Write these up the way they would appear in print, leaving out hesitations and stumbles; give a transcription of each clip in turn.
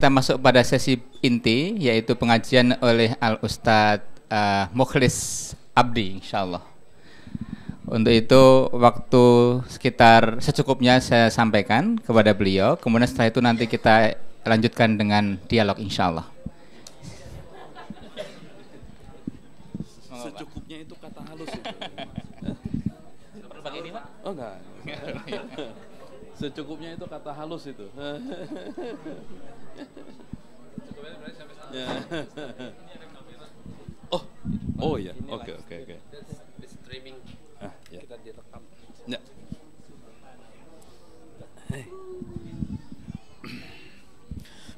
kita masuk pada sesi inti, yaitu pengajian oleh Al-Ustadz Mukhlis Abdi, insyaallah. Untuk itu waktu sekitar secukupnya saya sampaikan kepada beliau. Kemudian setelah itu nanti kita lanjutkan dengan dialog, insyaallah. Secukupnya itu kata halus itu. Pakai ini, Pak? Oh enggak. Secukupnya itu kata halus itu. Oh ya, oke. Streaming Ya. kita direkam. Ya.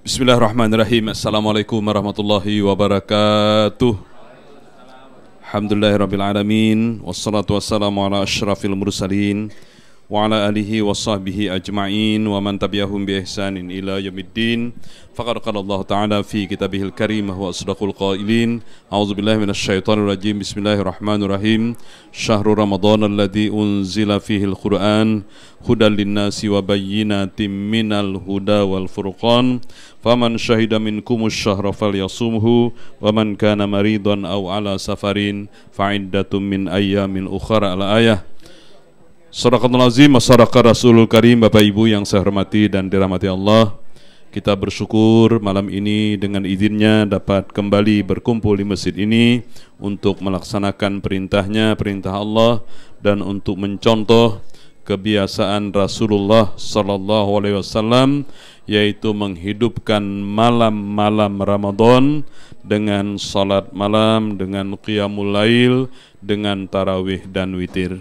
Bismillahirrahmanirrahim. Assalamualaikum warahmatullahi wabarakatuh. Alhamdulillahirabbil alamin wassalatu wassalamu ala asyrafil mursalin wa ala alihi washabbihi ajma'in wa man tabi'ahum bi ihsanin ila yaumiddin. Faqad qala Allah Ta'ala fi kitabihil karim wa asdaqul qailin. A'udzubillahi minasyaitonir rajim. Bismillahirrahmanirrahim. Syahrul Ramadan alladzi unzila fihil Qur'an hudan linnasi wa bayyinatin minal huda wal furqan. Faman syahida minkumus syahra falyasumhu wa man kana maridan aw ala safarin fa'iddatun min ayyamin ukhra. Al-ayah. Shadaqallahul azim wa shadaqa Rasulul Karim. Bapak Ibu yang saya hormati dan dirahmati Allah, kita bersyukur malam ini dengan izinnya dapat kembali berkumpul di masjid ini untuk melaksanakan perintahnya, perintah Allah, dan untuk mencontoh kebiasaan Rasulullah sallallahu alaihi wasallam, yaitu menghidupkan malam-malam Ramadan dengan salat malam, dengan qiyamul lail, dengan tarawih dan witir.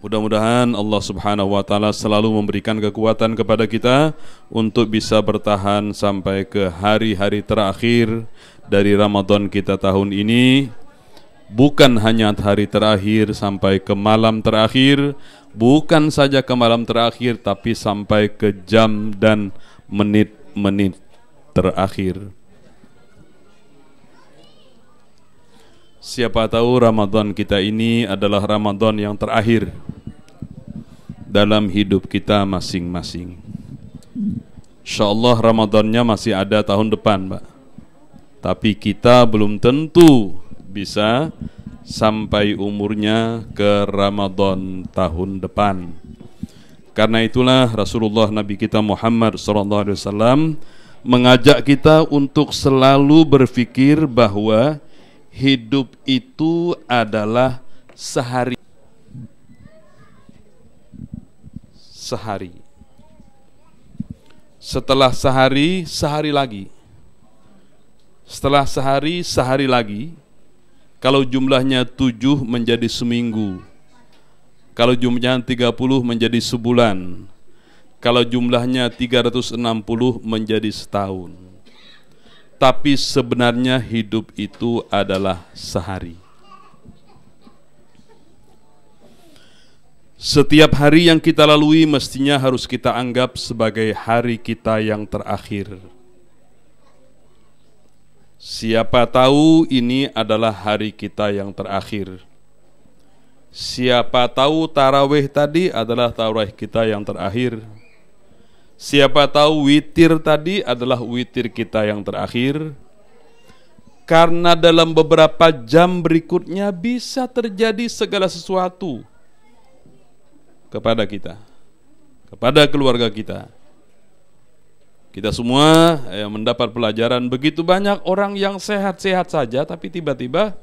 Mudah-mudahan Allah Subhanahu wa Ta'ala selalu memberikan kekuatan kepada kita untuk bisa bertahan sampai ke hari-hari terakhir dari Ramadan kita tahun ini. Bukan hanya hari terakhir sampai ke malam terakhir, bukan saja ke malam terakhir, tapi sampai ke jam dan menit-menit terakhir. Siapa tahu Ramadan kita ini adalah Ramadan yang terakhir dalam hidup kita masing-masing. InsyaAllah Ramadannya masih ada tahun depan, Pak. Tapi kita belum tentu bisa sampai umurnya ke Ramadan tahun depan. Karena itulah Rasulullah Nabi kita Muhammad SAW mengajak kita untuk selalu berpikir bahwa hidup itu adalah sehari. Setelah sehari, sehari lagi. Setelah sehari, sehari lagi. Kalau jumlahnya 7 menjadi seminggu. Kalau jumlahnya 30 menjadi sebulan. Kalau jumlahnya 360 menjadi setahun. Tapi sebenarnya hidup itu adalah sehari. Setiap hari yang kita lalui mestinya harus kita anggap sebagai hari kita yang terakhir. Siapa tahu ini adalah hari kita yang terakhir. Siapa tahu tarawih tadi adalah tarawih kita yang terakhir. Siapa tahu witir tadi adalah witir kita yang terakhir. Karena dalam beberapa jam berikutnya bisa terjadi segala sesuatu kepada kita, kepada keluarga kita. Kita semua mendapat pelajaran begitu banyak orang yang sehat-sehat saja, tapi tiba-tiba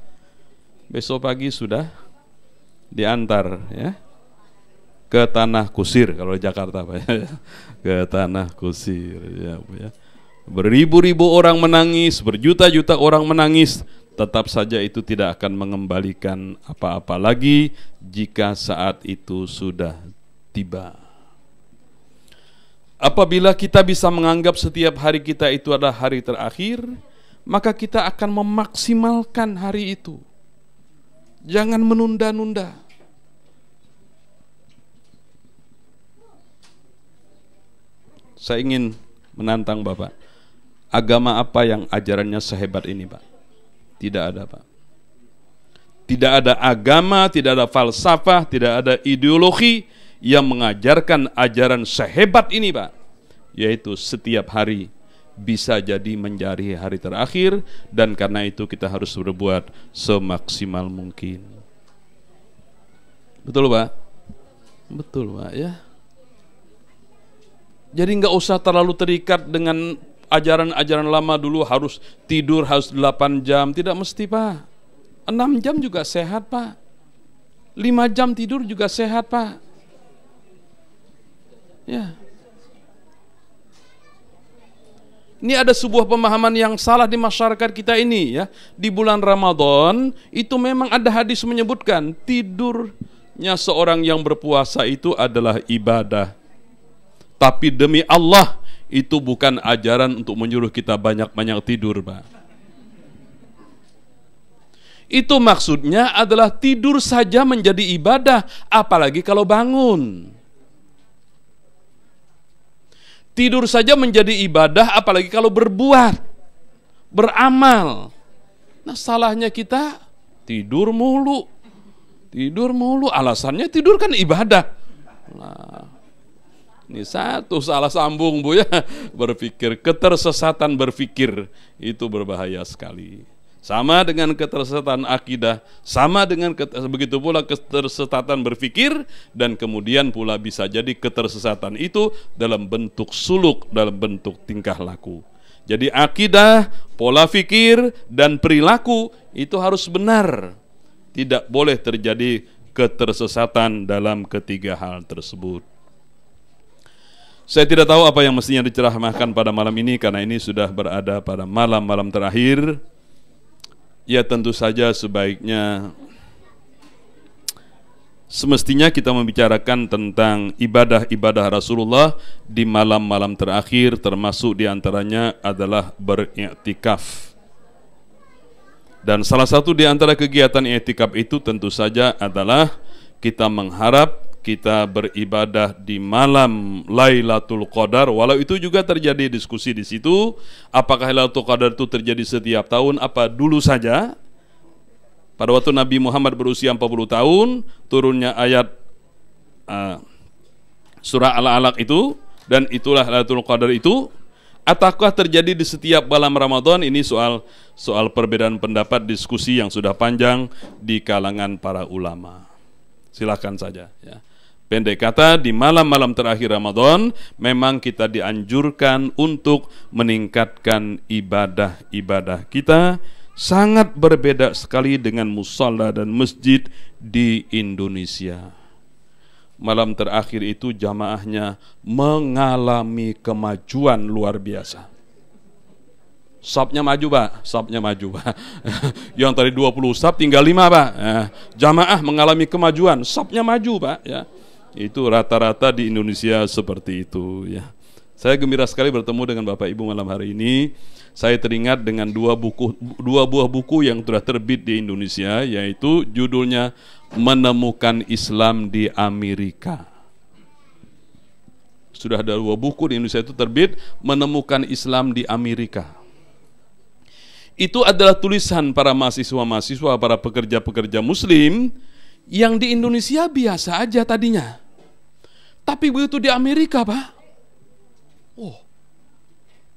besok pagi sudah diantar ke tanah kusir, kalau di Jakarta Pak ya. Ke tanah kusir ya. Beribu-ribu orang menangis, berjuta-juta orang menangis, tetap saja itu tidak akan mengembalikan apa-apa lagi jika saat itu sudah tiba. Apabila kita bisa menganggap setiap hari kita itu adalah hari terakhir, maka kita akan memaksimalkan hari itu. Jangan menunda-nunda. Saya ingin menantang Bapak. Agama apa yang ajarannya sehebat ini, Pak? Tidak ada, Pak. Tidak ada agama, tidak ada falsafah, tidak ada ideologi yang mengajarkan ajaran sehebat ini, Pak. yaitu setiap hari bisa jadi menjadi hari terakhir, dan karena itu kita harus berbuat semaksimal mungkin. Betul Pak? Betul Pak ya. Jadi nggak usah terlalu terikat dengan ajaran-ajaran lama dulu, harus tidur harus 8 jam, tidak mesti Pak. 6 jam juga sehat Pak. 5 jam tidur juga sehat Pak. Ya. Ini ada sebuah pemahaman yang salah di masyarakat kita ini ya. Di bulan Ramadan itu memang ada hadis menyebutkan tidurnya seorang yang berpuasa itu adalah ibadah. Tapi demi Allah itu bukan ajaran untuk menyuruh kita banyak-banyak tidur, Pak. Itu maksudnya adalah tidur saja menjadi ibadah, apalagi kalau bangun. Tidur saja menjadi ibadah, apalagi kalau berbuat, beramal. Nah, salahnya kita tidur mulu. Tidur mulu, alasannya tidur kan ibadah. Nah, ini satu salah sambung Bu ya. Berpikir, ketersesatan berpikir itu berbahaya sekali. Sama dengan ketersesatan akidah, sama dengan begitu pula ketersesatan berpikir, dan kemudian pula bisa jadi ketersesatan itu dalam bentuk suluk, dalam bentuk tingkah laku. Jadi akidah, pola pikir, dan perilaku itu harus benar. Tidak boleh terjadi ketersesatan dalam ketiga hal tersebut. Saya tidak tahu apa yang mestinya diceramahkan pada malam ini, karena ini sudah berada pada malam-malam terakhir. Ya tentu saja sebaiknya semestinya kita membicarakan tentang ibadah-ibadah Rasulullah di malam-malam terakhir, termasuk diantaranya adalah beriktikaf. Dan salah satu di antara kegiatan iktikaf itu tentu saja adalah kita mengharap kita beribadah di malam Lailatul Qadar. Walau itu juga terjadi diskusi di situ, apakah Lailatul Qadar itu terjadi setiap tahun, apa dulu saja pada waktu Nabi Muhammad berusia 40 tahun turunnya ayat surah Al-Alaq itu, dan itulah Lailatul Qadar itu, ataukah terjadi di setiap malam Ramadan? Ini soal perbedaan pendapat, diskusi yang sudah panjang di kalangan para ulama. Silakan saja ya. Pendek kata, di malam-malam terakhir Ramadan memang kita dianjurkan untuk meningkatkan ibadah-ibadah kita. Sangat berbeda sekali dengan musalla dan masjid di Indonesia. Malam terakhir itu jamaahnya mengalami kemajuan luar biasa. Safnya maju Pak, safnya maju Pak. Yang tadi 20 saf tinggal 5 Pak. Jamaah mengalami kemajuan, safnya maju Pak ya. Itu rata-rata di Indonesia seperti itu ya. Saya gembira sekali bertemu dengan Bapak Ibu malam hari ini. Saya teringat dengan dua buah buku yang sudah terbit di Indonesia, yaitu judulnya Menemukan Islam di Amerika. Sudah ada 2 buku di Indonesia itu terbit, Menemukan Islam di Amerika. Itu adalah tulisan para mahasiswa-mahasiswa, para pekerja-pekerja muslim yang di Indonesia biasa aja tadinya. Tapi begitu di Amerika Pak,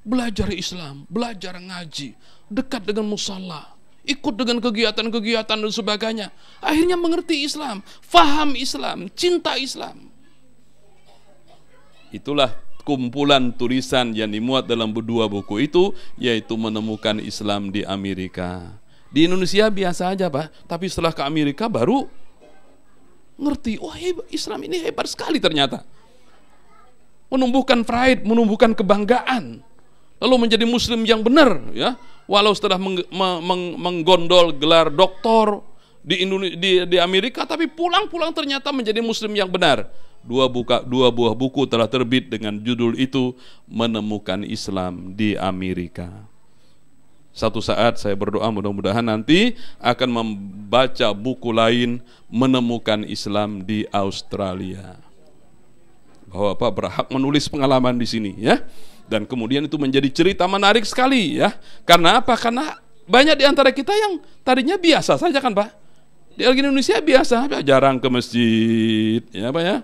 belajar Islam, belajar ngaji, dekat dengan musalla, ikut dengan kegiatan-kegiatan dan sebagainya. Akhirnya mengerti Islam, faham Islam, cinta Islam. Itulah kumpulan tulisan yang dimuat dalam 2 buku itu, yaitu Menemukan Islam di Amerika. Di Indonesia biasa aja Pak, tapi setelah ke Amerika baru ngerti, Islam ini hebat sekali ternyata. Menumbuhkan pride, menumbuhkan kebanggaan. Lalu menjadi muslim yang benar ya. Walau setelah menggondol gelar doktor di Amerika, tapi pulang-pulang ternyata menjadi muslim yang benar. 2 buah buku telah terbit dengan judul itu, Menemukan Islam di Amerika. Satu saat saya berdoa mudah-mudahan nanti akan membaca buku lain, Menemukan Islam di Australia. Bahwa Pak berhak menulis pengalaman di sini ya. Dan kemudian itu menjadi cerita menarik sekali ya. Karena apa? Karena banyak di antara kita yang tadinya biasa saja kan Pak. Di Indonesia biasa, jarang ke masjid ya Pak ya.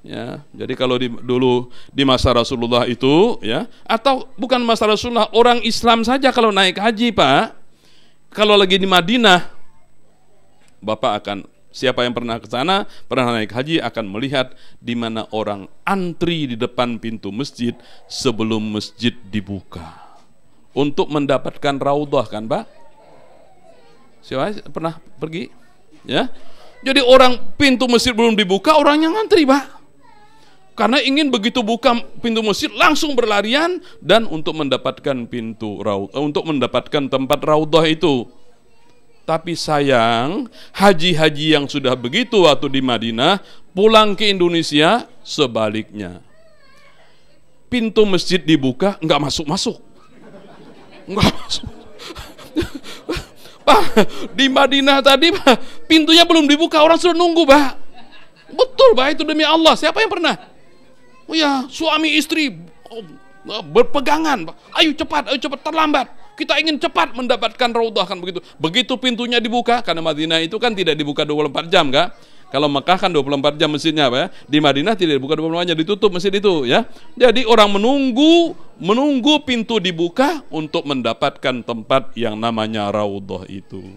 Ya, jadi kalau dulu di masa Rasulullah itu, ya, atau bukan masa Rasulullah, orang Islam saja kalau naik haji, Pak, kalau lagi di Madinah, Bapak akan, siapa yang pernah ke sana, pernah naik haji, akan melihat di mana orang antri di depan pintu masjid sebelum masjid dibuka untuk mendapatkan raudhah, kan, Pak? Siapa pernah pergi? Ya, jadi orang pintu masjid belum dibuka, orangnya ngantri, Pak. Karena ingin begitu buka pintu masjid langsung berlarian dan untuk mendapatkan untuk mendapatkan tempat raudhah itu. Tapi sayang, haji-haji yang sudah begitu waktu di Madinah pulang ke Indonesia sebaliknya. Pintu masjid dibuka, enggak masuk-masuk. Enggak masuk. Pak, di Madinah tadi, Pak, pintunya belum dibuka, orang sudah nunggu, Pak. Betul, Pak, itu demi Allah. Siapa yang pernah? Oh ya, suami istri berpegangan, ayo cepat, terlambat. Kita ingin cepat mendapatkan raudhah, kan begitu. Begitu pintunya dibuka, karena Madinah itu kan tidak dibuka 24 jam, kan? Kalau Mekah kan 24 jam masjidnya, Pak, ya. Di Madinah tidak dibuka 24 jam, ditutup masjid itu, ya. Jadi orang menunggu pintu dibuka untuk mendapatkan tempat yang namanya raudhah itu.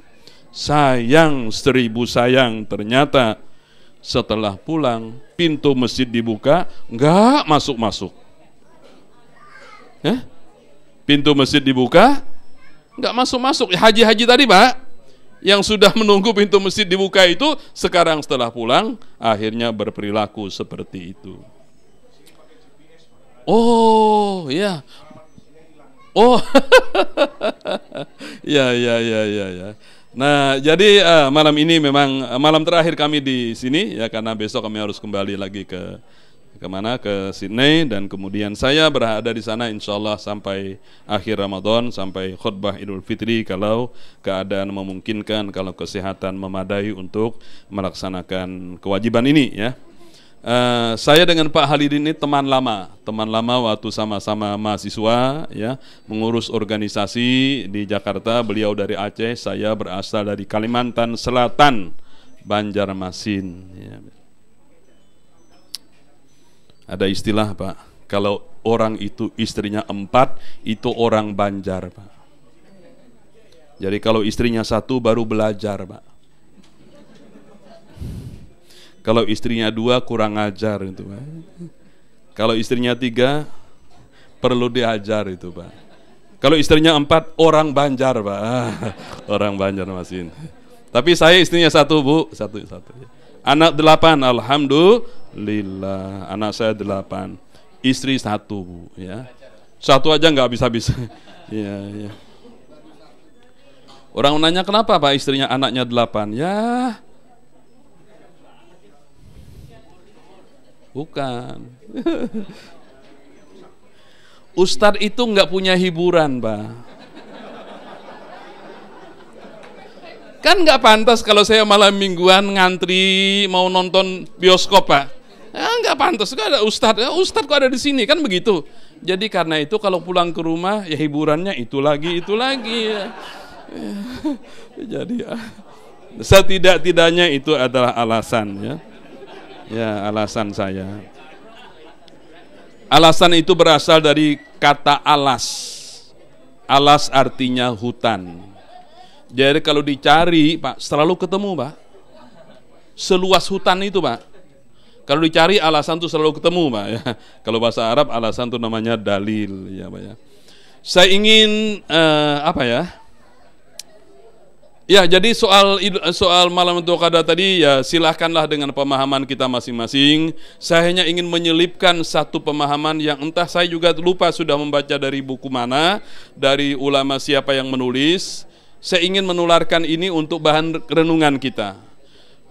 Sayang, 1000 sayang, ternyata setelah pulang, pintu masjid dibuka, enggak masuk-masuk. Ya? Pintu masjid dibuka, enggak masuk-masuk. Haji-haji tadi, Pak, yang sudah menunggu pintu masjid dibuka itu, sekarang setelah pulang, akhirnya berperilaku seperti itu. Oh, ya. Oh, ya. Nah, jadi malam ini memang malam terakhir kami di sini, ya, karena besok kami harus kembali lagi ke Sydney, dan kemudian saya berada di sana insyaallah sampai akhir Ramadan, sampai khutbah Idul Fitri kalau keadaan memungkinkan, kalau kesehatan memadai untuk melaksanakan kewajiban ini, ya. Saya dengan Pak Halidin ini teman lama waktu sama-sama mahasiswa, ya, mengurus organisasi di Jakarta. Beliau dari Aceh, saya berasal dari Kalimantan Selatan, Banjarmasin, ya. Ada istilah, Pak, kalau orang itu istrinya 4, itu orang Banjar, Pak. Jadi kalau istrinya 1 baru belajar, Pak. Kalau istrinya 2 kurang ajar itu, Pak. Kalau istrinya 3 perlu diajar itu, Pak. Kalau istrinya 4 orang Banjar, Pak. Orang Banjarmasin. Tapi saya istrinya 1, Bu, satu. Anak 8, alhamdulillah. Anak saya 8, istri 1, Bu, ya. 1 aja nggak bisa-bisa. Ya. Orang nanya kenapa, Pak, istrinya anaknya 8? Ya. Bukan. Ustadz itu nggak punya hiburan, Pak. Kan nggak pantas kalau saya malam mingguan ngantri mau nonton bioskop, Pak. Ya, nggak pantas. Kok ada Ustadz? Ya, Ustadz kok ada di sini, kan begitu. Jadi karena itu kalau pulang ke rumah, ya hiburannya itu lagi. Ya. Jadi ya, setidak-tidaknya itu adalah alasan, ya. Ya, alasan saya. Alasan itu berasal dari kata alas. Alas artinya hutan. Jadi kalau dicari, Pak, selalu ketemu, Pak. Seluas hutan itu, Pak. Kalau dicari alasan itu selalu ketemu, Pak, ya. Kalau bahasa Arab alasan itu namanya dalil, ya, Pak, ya. Saya ingin Ya, jadi soal malam untuk qada tadi, ya silahkanlah dengan pemahaman kita masing-masing. Saya hanya ingin menyelipkan satu pemahaman yang entah saya juga lupa sudah membaca dari buku mana, dari ulama siapa yang menulis. Saya ingin menularkan ini untuk bahan renungan kita.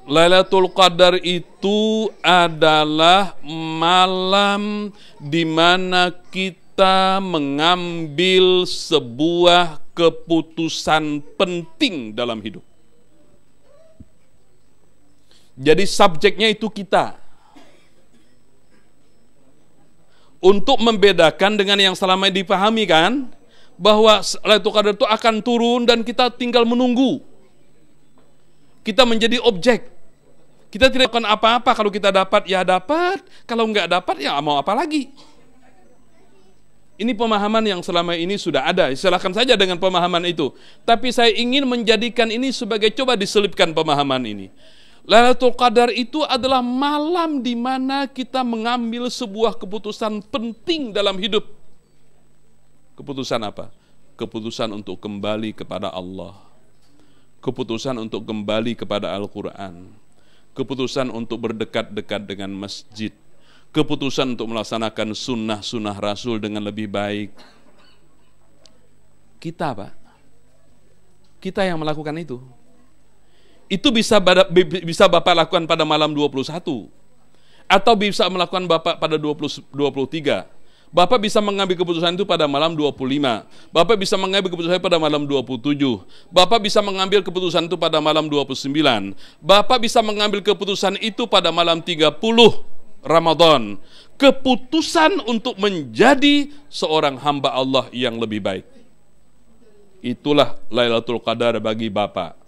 Lailatul Qadar itu adalah malam di mana kita mengambil sebuah keputusan penting dalam hidup. Jadi subjeknya itu kita. Untuk membedakan dengan yang selama ini dipahami, kan, bahwa Lailatul Qadar itu akan turun dan kita tinggal menunggu. Kita menjadi objek. Kita tidak akan apa-apa. Kalau kita dapat, ya dapat. Kalau nggak dapat, ya mau apa lagi. Ini pemahaman yang selama ini sudah ada. Silakan saja dengan pemahaman itu. Tapi saya ingin menjadikan ini sebagai, coba diselipkan pemahaman ini. Lailatul Qadar itu adalah malam di mana kita mengambil sebuah keputusan penting dalam hidup. Keputusan apa? Keputusan untuk kembali kepada Allah. Keputusan untuk kembali kepada Al-Quran. Keputusan untuk berdekat-dekat dengan masjid. Keputusan untuk melaksanakan sunnah-sunnah Rasul dengan lebih baik. Kita, Pak, kita yang melakukan itu. Itu bisa Bapak lakukan pada malam 21. Atau bisa melakukan Bapak pada 23. Bapak bisa mengambil keputusan itu pada malam 25. Bapak bisa mengambil keputusan pada malam 27. Bapak bisa mengambil keputusan itu pada malam 29. Bapak bisa mengambil keputusan itu pada malam 30 Ramadan. Keputusan untuk menjadi seorang hamba Allah yang lebih baik. Itulah Lailatul Qadar bagi Bapak.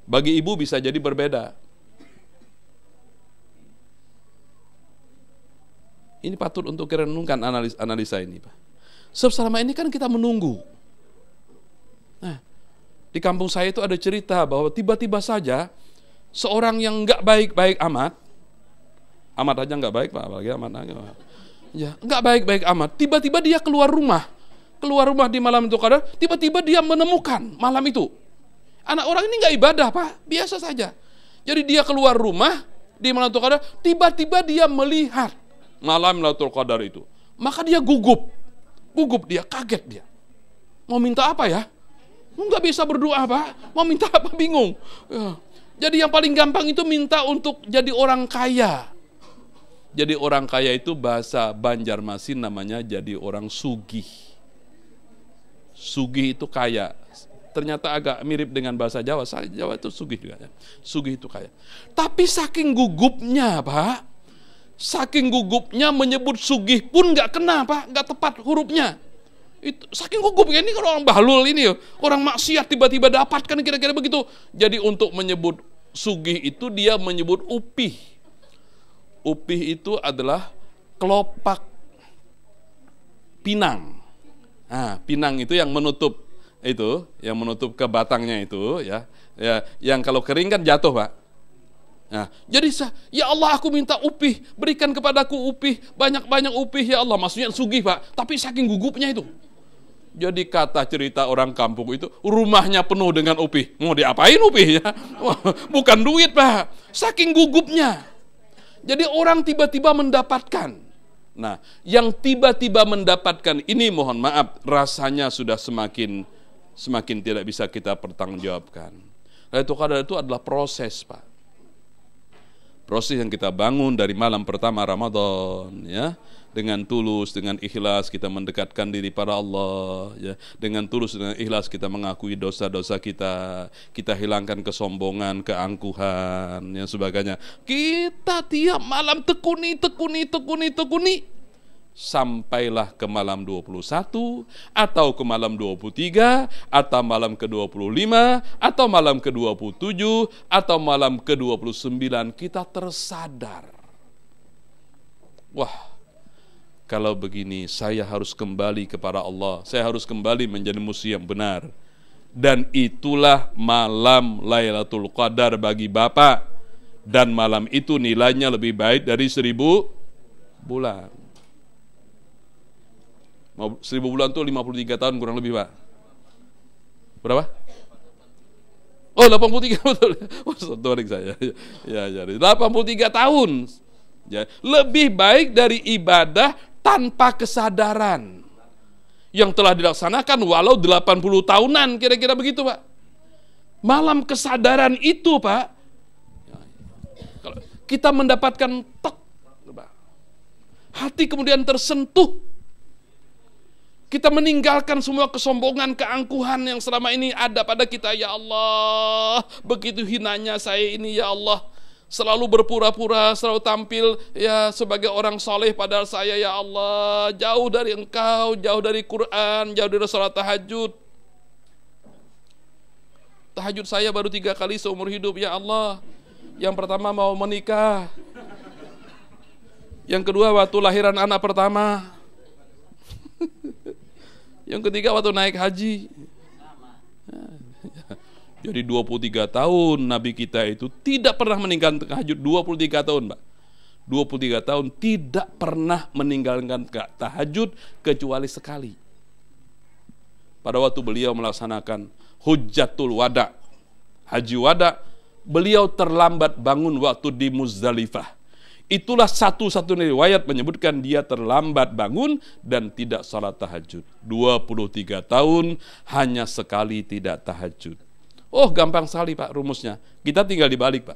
Bagi ibu bisa jadi berbeda. Ini patut untuk direnungkan analisa ini, Pak. Sebab selama ini kan kita menunggu. Nah, di kampung saya itu ada cerita bahwa tiba-tiba saja seorang yang nggak baik-baik amat aja nggak baik, Pak, apalagi amat. Ya, nggak baik-baik amat. Tiba-tiba dia keluar rumah di malam itu Qadar. Tiba-tiba dia menemukan malam itu. Anak orang ini nggak ibadah, Pak, biasa saja. Jadi dia keluar rumah di malam itu Qadar. Tiba-tiba dia melihat malam Lailatul Qadar itu. Maka dia gugup dia, kaget dia. Mau minta apa ya? Nggak bisa berdoa, Pak. Mau minta apa, bingung. Ya. Jadi yang paling gampang itu minta untuk jadi orang kaya. Jadi orang kaya itu bahasa Banjarmasin namanya jadi orang sugih. Sugih itu kaya. Ternyata agak mirip dengan bahasa Jawa. Jawa itu sugih juga ya. Sugih itu kaya. Tapi saking gugupnya, Pak, saking gugupnya menyebut sugih pun nggak kena, Pak, nggak tepat hurufnya. Itu saking gugupnya, ini kalau orang bahlul ini, orang maksiat tiba-tiba dapatkan kira-kira begitu. Jadi untuk menyebut sugih itu dia menyebut upih. Upih itu adalah kelopak pinang. Nah, pinang itu yang menutup ke batangnya itu, ya, yang kalau kering kan jatuh, Pak. Nah, jadi ya Allah, aku minta upih, berikan kepadaku upih, banyak-banyak upih ya Allah. Maksudnya sugih, Pak, tapi saking gugupnya itu. Jadi kata cerita orang kampung itu, rumahnya penuh dengan upih. Mau diapain upih ya? Bukan duit, Pak. Saking gugupnya. Jadi orang tiba-tiba mendapatkan. Nah, yang tiba-tiba mendapatkan ini, mohon maaf, rasanya sudah semakin tidak bisa kita pertanggungjawabkan. Lailatul Qadar itu adalah proses, Pak. Proses yang kita bangun dari malam pertama Ramadan, ya, dengan tulus, dengan ikhlas kita mendekatkan diri pada Allah, ya, dengan tulus, dengan ikhlas kita mengakui dosa-dosa kita hilangkan kesombongan, keangkuhan, yang sebagainya. Kita tiap malam tekuni, sampailah ke malam 21, atau ke malam 23, atau malam ke-25, atau malam ke-27, atau malam ke-29, kita tersadar. Wah, kalau begini saya harus kembali kepada Allah, saya harus kembali menjadi musuh yang benar. Dan itulah malam Lailatul Qadar bagi Bapak. Dan malam itu nilainya lebih baik dari 1000 bulan. 1000 bulan itu 53 tahun kurang lebih, Pak. Berapa? Oh, 83 betul. Oh, sorry saya. Ya, 83 tahun. Ya, lebih baik dari ibadah tanpa kesadaran yang telah dilaksanakan walau 80 tahunan, kira-kira begitu, Pak. Malam kesadaran itu, Pak, kalau kita mendapatkan hati kemudian tersentuh. Kita meninggalkan semua kesombongan, keangkuhan yang selama ini ada pada kita. Ya Allah, begitu hinanya saya ini, ya Allah. Selalu berpura-pura, selalu tampil ya sebagai orang soleh, padahal saya, ya Allah, jauh dari Engkau, jauh dari Quran, jauh dari salat tahajud. Tahajud saya baru 3 kali seumur hidup, ya Allah. Yang pertama mau menikah. Yang kedua waktu lahiran anak pertama. Yang ketiga waktu naik haji. Jadi 23 tahun Nabi kita itu tidak pernah meninggalkan tahajud. 23 tahun, Pak. 23 tahun tidak pernah meninggalkan tahajud kecuali sekali. Pada waktu beliau melaksanakan Hujjatul Wada, Haji Wada, beliau terlambat bangun waktu di Muzdalifah. Itulah satu-satunya riwayat menyebutkan dia terlambat bangun dan tidak salat tahajud. 23 tahun hanya sekali tidak tahajud. Oh, gampang sekali Pak rumusnya. Kita tinggal dibalik Pak.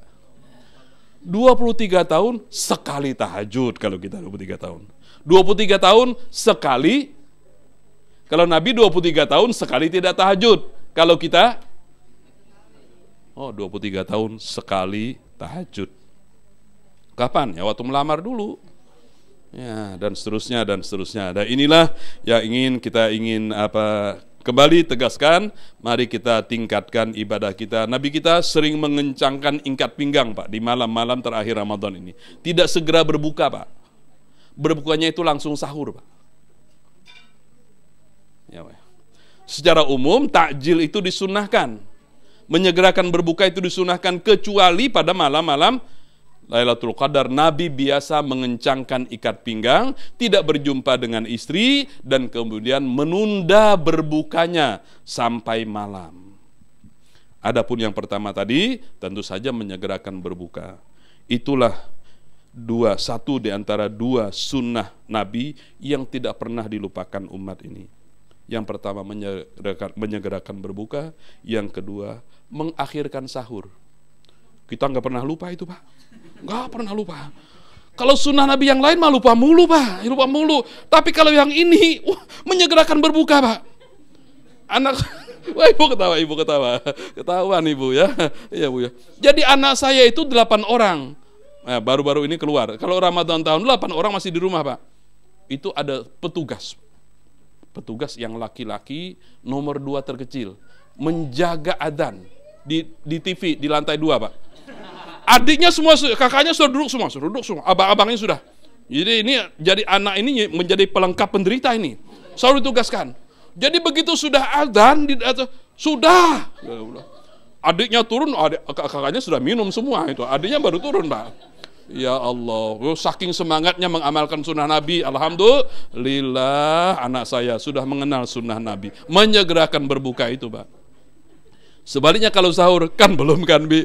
23 tahun sekali tahajud kalau kita 23 tahun. 23 tahun sekali. Kalau Nabi 23 tahun sekali tidak tahajud. Kalau kita 23 tahun sekali tahajud. Kapan? Ya waktu melamar dulu. Ya, dan seterusnya dan seterusnya. Dan inilah yang kita ingin kembali tegaskan, mari kita tingkatkan ibadah kita. Nabi kita sering mengencangkan ikat pinggang, Pak, di malam-malam terakhir Ramadan ini. Tidak segera berbuka, Pak. Berbukanya itu langsung sahur, Pak. Ya, Pak. Secara umum, takjil itu disunnahkan. Menyegerakan berbuka itu disunnahkan, kecuali pada malam-malam Lailatul Qadar. Nabi biasa mengencangkan ikat pinggang, tidak berjumpa dengan istri, dan kemudian menunda berbukanya sampai malam. Adapun yang pertama tadi, tentu saja menyegerakan berbuka. Itulah satu di antara dua sunnah Nabi yang tidak pernah dilupakan umat ini. Yang pertama menyegerakan berbuka, yang kedua mengakhirkan sahur. Kita nggak pernah lupa itu, Pak. Nggak pernah lupa. Kalau sunnah Nabi yang lain mah lupa mulu, Pak. Lupa mulu. Tapi kalau yang ini menyegerakan berbuka, Pak. Anak, wah ibu ketawa. Ketahuan ibu ya. Iya bu ya. Jadi anak saya itu 8 orang. Nah, baru-baru ini keluar. Kalau Ramadan tahun 8 orang masih di rumah, Pak. Itu ada petugas. Petugas yang laki-laki nomor 2 terkecil. Menjaga adzan di TV di lantai 2, Pak. Adiknya semua, kakaknya sudah duduk semua, abang-abangnya sudah. Jadi anak ini menjadi pelengkap penderita ini. Selalu ditugaskan. Jadi begitu sudah adzan, sudah. Adiknya turun, kakaknya sudah minum semua itu. Adiknya baru turun, Pak. Ya Allah, saking semangatnya mengamalkan sunnah Nabi. Alhamdulillah, anak saya sudah mengenal sunnah Nabi. Menyegerakan berbuka itu, Pak. Sebaliknya kalau sahur kan belum kan Bi,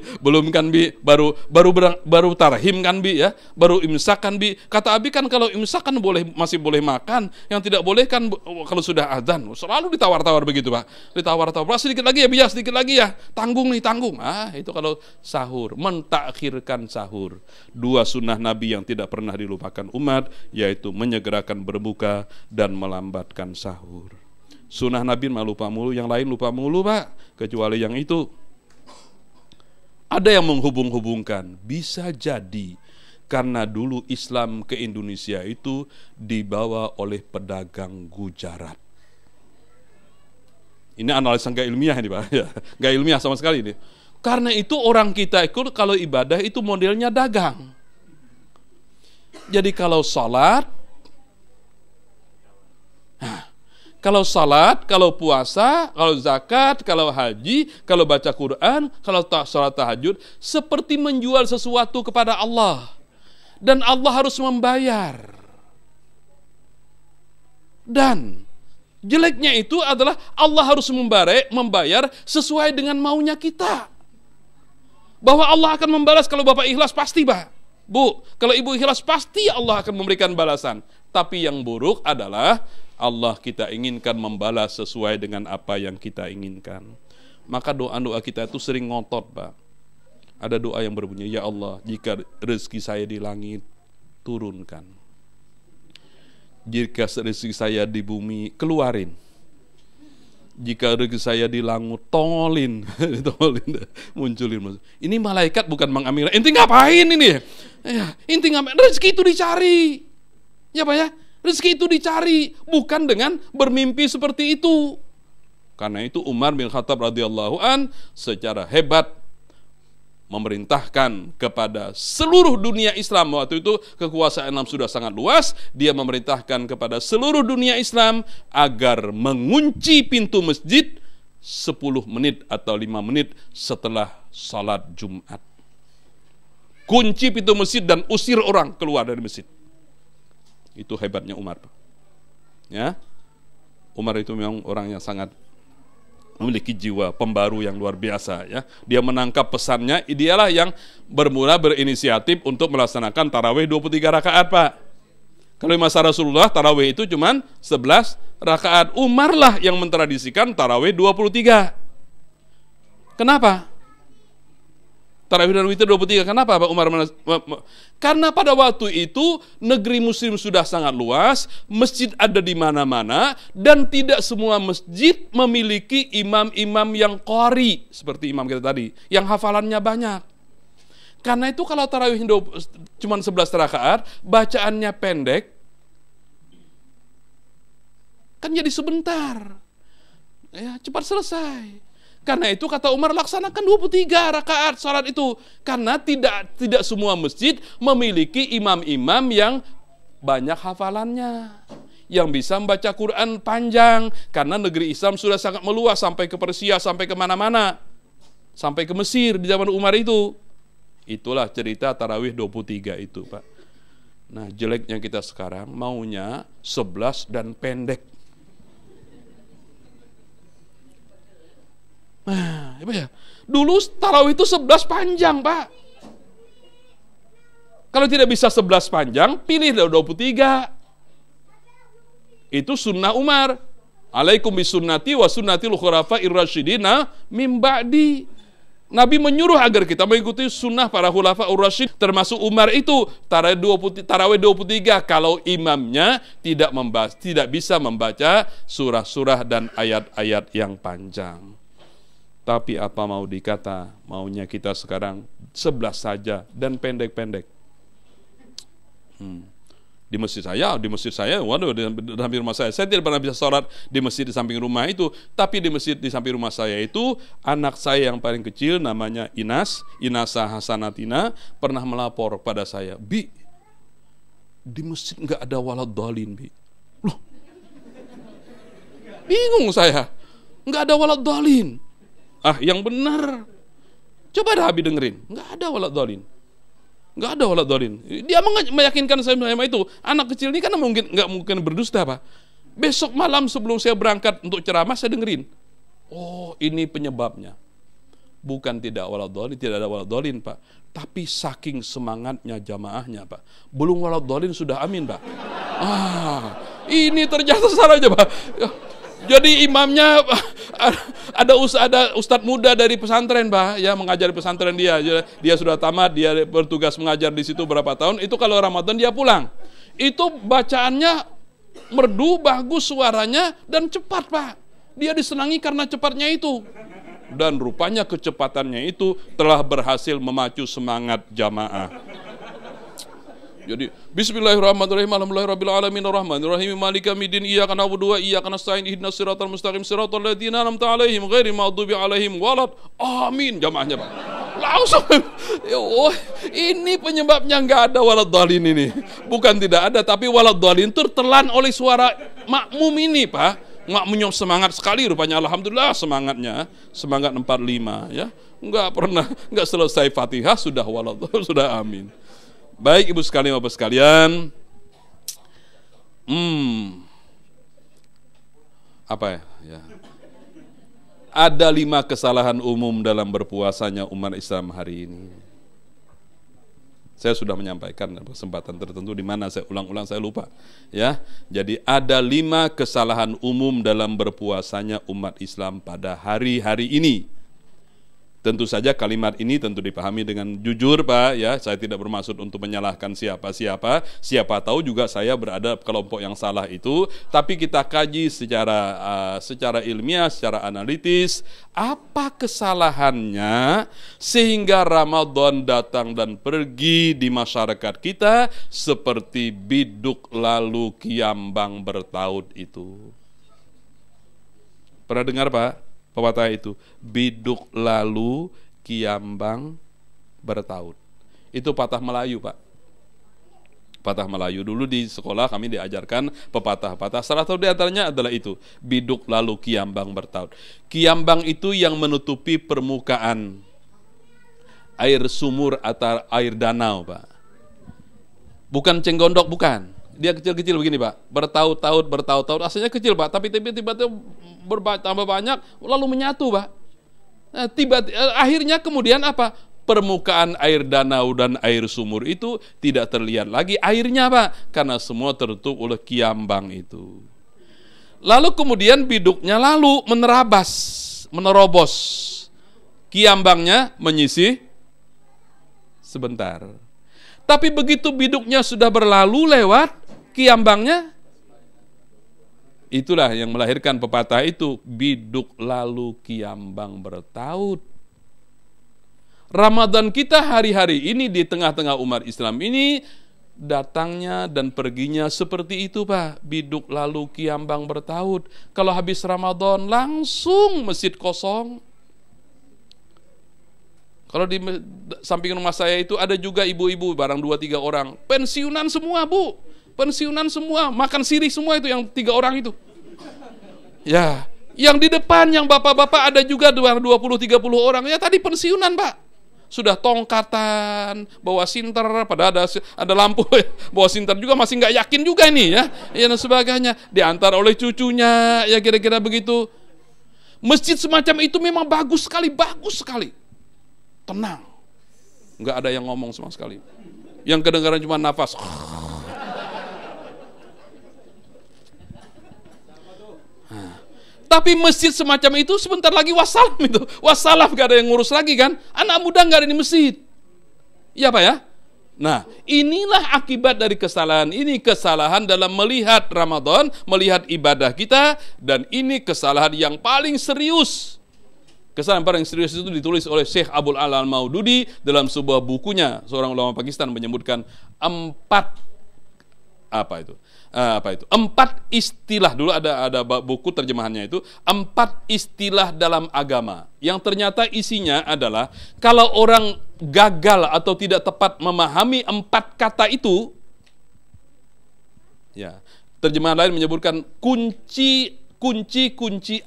baru tarhim kan Bi ya, baru imsak kan Bi. Kata Abi kan kalau imsak kan masih boleh makan, yang tidak boleh kan kalau sudah adzan. Selalu ditawar-tawar begitu, Pak. Ditawar-tawar, sedikit lagi ya Bi ya, sedikit lagi ya. Tanggung. Itu kalau sahur, mentakhirkan sahur. 2 sunnah Nabi yang tidak pernah dilupakan umat, yaitu menyegerakan berbuka dan melambatkan sahur. Sunnah Nabi mah lupa mulu, yang lain lupa mulu, Pak, kecuali yang itu. Ada yang menghubung-hubungkan, bisa jadi karena dulu Islam ke Indonesia itu dibawa oleh pedagang Gujarat. Ini analisa nggak ilmiah ini, Pak, ya, nggak ilmiah sama sekali ini. Karena itu orang kita itu kalau ibadah itu modelnya dagang. Jadi kalau salat, kalau salat, kalau puasa, kalau zakat, kalau haji, kalau baca Quran, kalau salat tahajud, seperti menjual sesuatu kepada Allah. Dan Allah harus membayar. Dan jeleknya itu adalah Allah harus membayar sesuai dengan maunya kita. Bahwa Allah akan membalas kalau Bapak ikhlas pasti, Pak. Bu, kalau Ibu ikhlas pasti Allah akan memberikan balasan. Tapi yang buruk adalah Allah kita inginkan membalas sesuai dengan apa yang kita inginkan. Maka doa-doa kita itu sering ngotot, Pak. Ada doa yang berbunyi, ya Allah, jika rezeki saya di langit, turunkan. Jika rezeki saya di bumi, keluarin. Jika rezeki saya di langit, tolin, munculin. Ini malaikat bukan mengambil. Inti ngapain ini? Ya, inti ngapain? Rezeki itu dicari. Ya, Pak ya? Rezeki itu dicari, bukan dengan bermimpi seperti itu. Karena itu Umar bin Khattab radhiyallahu an secara hebat memerintahkan kepada seluruh dunia Islam. Waktu itu kekuasaan Islam sudah sangat luas. Dia memerintahkan kepada seluruh dunia Islam agar mengunci pintu masjid 10 menit atau 5 menit setelah salat Jumat. Kunci pintu masjid dan usir orang keluar dari masjid. Itu hebatnya Umar. Ya, Umar itu memang orang yang sangat memiliki jiwa pembaru yang luar biasa. Ya, dia menangkap pesannya. Dialah yang bermula berinisiatif untuk melaksanakan tarawih 23 rakaat, Pak. Kalau di masa Rasulullah tarawih itu cuman 11 rakaat. Umar lah yang mentradisikan tarawih 23. Kenapa? Tarawih dan witir 23. Kenapa Pak Umar? Karena pada waktu itu negeri muslim sudah sangat luas, masjid ada di mana-mana, dan tidak semua masjid memiliki imam-imam yang qari seperti imam kita tadi, yang hafalannya banyak. Karena itu kalau tarawih cuma 11 rakaat, bacaannya pendek, kan jadi sebentar, ya, cepat selesai. Karena itu kata Umar, laksanakan 23 rakaat salat itu. Karena tidak semua masjid memiliki imam-imam yang banyak hafalannya, yang bisa membaca Quran panjang. Karena negeri Islam sudah sangat meluas, sampai ke Persia, sampai kemana-mana, sampai ke Mesir di zaman Umar itu. Itulah cerita tarawih 23 itu, Pak. Nah, jeleknya kita sekarang maunya 11 dan pendek. Nah, ya? Dulu tarawih itu 11 panjang, Pak. Kalau tidak bisa 11 panjang, pilih 23. Itu sunnah Umar. Alaikum bisunnati wa sunnatil khulafa'ir rasyidina mim ba'di. Nabi menyuruh agar kita mengikuti sunnah para khulafa'ur rasyid, termasuk Umar itu tarawih 23 kalau imamnya tidak bisa membaca surah-surah dan ayat-ayat yang panjang. Tapi apa mau dikata, maunya kita sekarang 11 saja dan pendek-pendek. Di masjid saya, waduh, di samping rumah saya tidak pernah bisa sholat di masjid di samping rumah itu. Tapi di masjid di samping rumah saya itu, anak saya yang paling kecil namanya Inasa Hasanatina, pernah melapor pada saya, Bi, di masjid nggak ada waladhdallin, Bi. Loh, bingung saya, nggak ada waladhdallin. Ah, yang benar. Coba dah Habib dengerin. Nggak ada waladhdallin. Nggak ada waladhdallin. Dia meyakinkan saya itu. Anak kecil ini kan nggak mungkin berdusta, Pak. Besok malam sebelum saya berangkat untuk ceramah, saya dengerin. Oh, ini penyebabnya. Bukan tidak ada waladhdallin, Pak. Tapi saking semangatnya jamaahnya, Pak. Belum waladhdallin sudah amin, Pak. Ah, ini ternyata salah aja, Pak. Jadi imamnya ada ustadz muda dari pesantren, Pak, ya, mengajar di pesantren dia. Dia sudah tamat, dia bertugas mengajar di situ berapa tahun. Itu kalau Ramadan dia pulang. Itu bacaannya merdu, bagus suaranya, dan cepat, Pak. Dia disenangi karena cepatnya itu. Dan rupanya kecepatannya itu telah berhasil memacu semangat jamaah. Jadi bismillahirrahmanirrahim, alhamdulillahirabbil alamin arrahmanir rahim maliki yaumiddin iyyaka na'budu wa iyyaka nasta'in ihdinas siratal mustaqim siratal ladzina an'amta 'alaihim ghairil maghdubi 'alaihim walad amin. Jamaahnya, Pak, langsung oh, ini penyebabnya nggak ada waladhdallin ini. Bukan tidak ada, tapi waladhdallin itu tertelan oleh suara makmum ini, Pak. Makmumnya semangat sekali rupanya, alhamdulillah semangatnya, semangat 45 ya. Nggak selesai Fatihah sudah waladhdallin, sudah amin. Baik ibu sekalian, bapak sekalian, apa ya? Ada 5 kesalahan umum dalam berpuasanya umat Islam hari ini. Saya sudah menyampaikan kesempatan tertentu di mana saya ulang-ulang, saya lupa. Ya, jadi ada 5 kesalahan umum dalam berpuasanya umat Islam pada hari-hari ini. Tentu saja kalimat ini tentu dipahami dengan jujur, Pak, ya. Saya tidak bermaksud untuk menyalahkan siapa-siapa. Siapa tahu juga saya berada kelompok yang salah itu. Tapi kita kaji secara ilmiah, secara analitis, apa kesalahannya sehingga Ramadan datang dan pergi di masyarakat kita seperti biduk lalu kiambang bertaut itu. Pernah dengar, Pak? Pepatah itu, biduk lalu kiambang bertaut. Itu patah Melayu, Pak. Patah Melayu. Dulu di sekolah kami diajarkan pepatah-patah. Salah satu di antaranya adalah itu, biduk lalu kiambang bertaut. Kiambang itu yang menutupi permukaan air sumur atau air danau, Pak. Bukan cenggondok, bukan. Dia kecil-kecil begini, Pak. Bertaut-taut, asalnya kecil, Pak. Tapi tiba-tiba tambah banyak, lalu menyatu, Pak. Nah, akhirnya kemudian apa? Permukaan air danau dan air sumur itu tidak terlihat lagi airnya, Pak. Karena semua tertutup oleh kiambang itu. Lalu kemudian biduknya lalu menerobos. Kiambangnya menyisih sebentar. Tapi begitu biduknya sudah berlalu lewat kiambangnya, itulah yang melahirkan pepatah itu, biduk lalu kiambang bertaut. Ramadan kita hari-hari ini di tengah-tengah umat Islam ini datangnya dan perginya seperti itu, Pak. Biduk lalu kiambang bertaut. Kalau habis Ramadan langsung masjid kosong. Kalau di samping rumah saya itu ada juga ibu-ibu, barang 2-3 orang. Pensiunan semua, Bu. Pensiunan semua, makan sirih semua itu yang 3 orang itu. Ya, yang di depan, yang bapak-bapak ada juga 20-30 orang. Ya tadi pensiunan, Pak. Sudah tongkatan, bawa sinter, pada ada lampu, bawa sinter juga masih nggak yakin juga ini ya. Ya dan sebagainya. Diantar oleh cucunya, ya kira-kira begitu. Masjid semacam itu memang bagus sekali. Tenang, nggak ada yang ngomong sama sekali. Yang kedengaran cuma nafas. Tapi masjid semacam itu sebentar lagi wassalam itu. Wassalam, gak ada yang ngurus lagi kan. Anak muda gak ada di masjid. Iya Pak ya? Nah, inilah akibat dari kesalahan ini. Kesalahan dalam melihat Ramadan, melihat ibadah kita. Dan ini kesalahan yang paling serius. Kesalahan paling serius itu ditulis oleh Syekh Abdul Ala Al-Maududi dalam sebuah bukunya. Seorang ulama Pakistan menyebutkan 4 istilah. Dulu ada buku terjemahannya itu 4 istilah dalam agama yang ternyata isinya adalah kalau orang gagal atau tidak tepat memahami 4 kata itu, ya, terjemahan lain menyebutkan kunci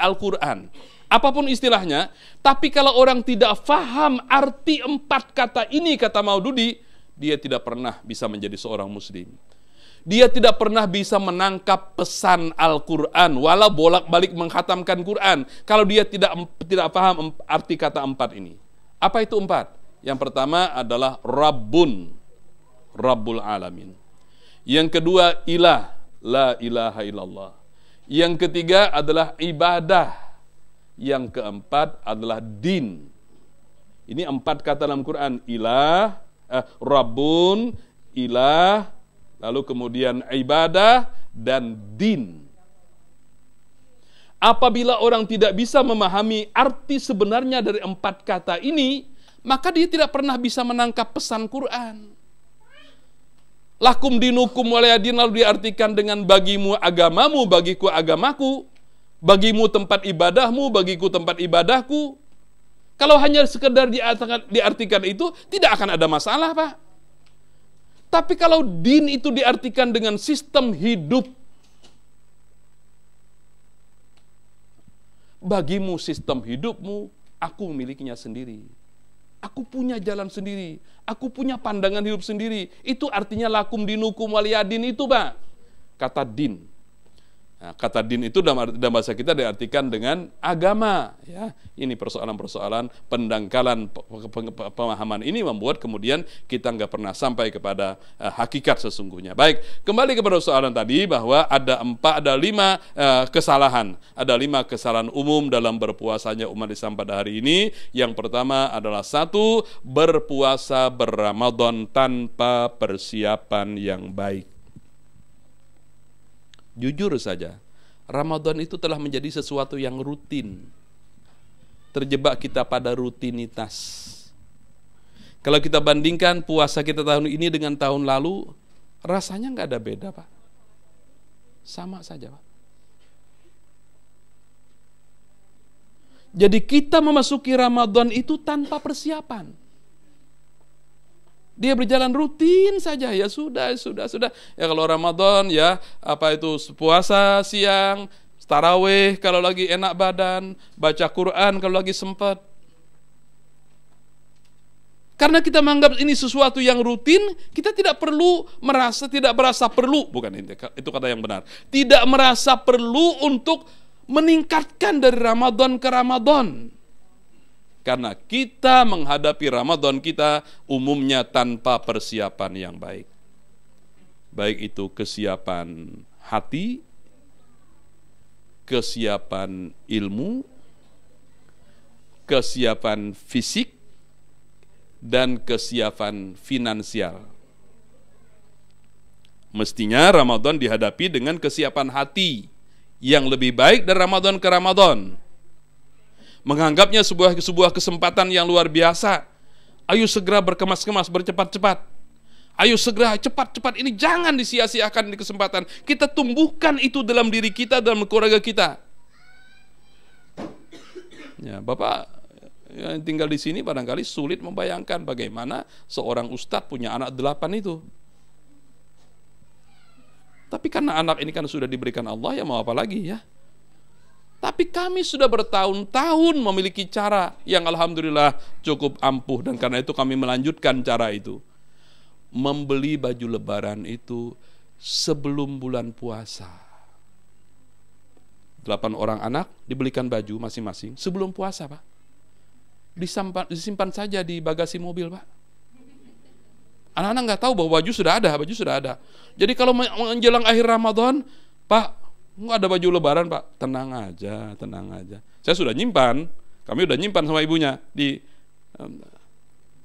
Al-Quran. Apapun istilahnya, tapi kalau orang tidak faham arti 4 kata ini, kata Maududi, dia tidak pernah bisa menjadi seorang muslim. Dia tidak pernah bisa menangkap pesan Al-Quran, walau bolak-balik menghatamkan Quran, kalau dia tidak paham arti kata 4 ini. Apa itu 4? Yang pertama adalah Rabbun, Rabbul Alamin. Yang kedua ilah, la ilaha illallah. Yang ketiga adalah ibadah. Yang keempat adalah din. Ini 4 kata dalam Quran. Ilah, Rabbun, ilah, lalu kemudian ibadah dan din. Apabila orang tidak bisa memahami arti sebenarnya dari 4 kata ini, maka dia tidak pernah bisa menangkap pesan Quran. Lakum dinukum waliyadin lalu diartikan dengan bagimu agamamu, bagiku agamaku, bagimu tempat ibadahmu, bagiku tempat ibadahku. Kalau hanya sekedar diartikan itu, tidak akan ada masalah, Pak. Tapi kalau din itu diartikan dengan sistem hidup, bagimu sistem hidupmu, aku memilikinya sendiri. Aku punya jalan sendiri, aku punya pandangan hidup sendiri. Itu artinya lakum dinukum waliyadin itu, Pak. Kata din. Nah, kata din itu dalam bahasa kita diartikan dengan agama. Ya, ini persoalan-persoalan pendangkalan pemahaman ini membuat kemudian kita nggak pernah sampai kepada hakikat sesungguhnya. Baik, kembali kepada soalan tadi bahwa ada 5 kesalahan. Ada 5 kesalahan umum dalam berpuasanya umat Islam pada hari ini. Yang pertama adalah 1, berpuasa berRamadan tanpa persiapan yang baik. Jujur saja, Ramadan itu telah menjadi sesuatu yang rutin. Terjebak kita pada rutinitas. Kalau kita bandingkan puasa kita tahun ini dengan tahun lalu, rasanya nggak ada beda, Pak. Sama saja, Pak. Jadi kita memasuki Ramadan itu tanpa persiapan. Dia berjalan rutin saja, ya sudah. Ya kalau Ramadan ya apa itu puasa siang, tarawih kalau lagi enak badan, baca Quran kalau lagi sempat. Karena kita menganggap ini sesuatu yang rutin, kita tidak merasa perlu, bukan itu kata yang benar. Tidak merasa perlu untuk meningkatkan dari Ramadan ke Ramadan. Karena kita menghadapi Ramadan kita umumnya tanpa persiapan yang baik. Baik itu kesiapan hati, kesiapan ilmu, kesiapan fisik, dan kesiapan finansial. Mestinya Ramadan dihadapi dengan kesiapan hati yang lebih baik dari Ramadan ke Ramadan. Menganggapnya sebuah kesempatan yang luar biasa. Ayo segera berkemas-kemas, bercepat-cepat. Ayo segera, cepat-cepat. Ini jangan disia-siakan di kesempatan. Kita tumbuhkan itu dalam diri kita, dalam keluarga kita. Ya, Bapak yang tinggal di sini barangkali sulit membayangkan bagaimana seorang ustadz punya anak 8 itu. Tapi karena anak ini kan sudah diberikan Allah, ya mau apa lagi ya. Tapi kami sudah bertahun-tahun memiliki cara yang alhamdulillah cukup ampuh. Dan karena itu kami melanjutkan cara itu. Membeli baju lebaran itu sebelum bulan puasa. 8 orang anak dibelikan baju masing-masing sebelum puasa, Pak. Disimpan saja di bagasi mobil, Pak. Anak-anak nggak tahu bahwa baju sudah ada. Jadi kalau menjelang akhir Ramadan, Pak, nggak ada baju lebaran, Pak. Tenang aja. Saya sudah nyimpan, kami udah nyimpan sama ibunya di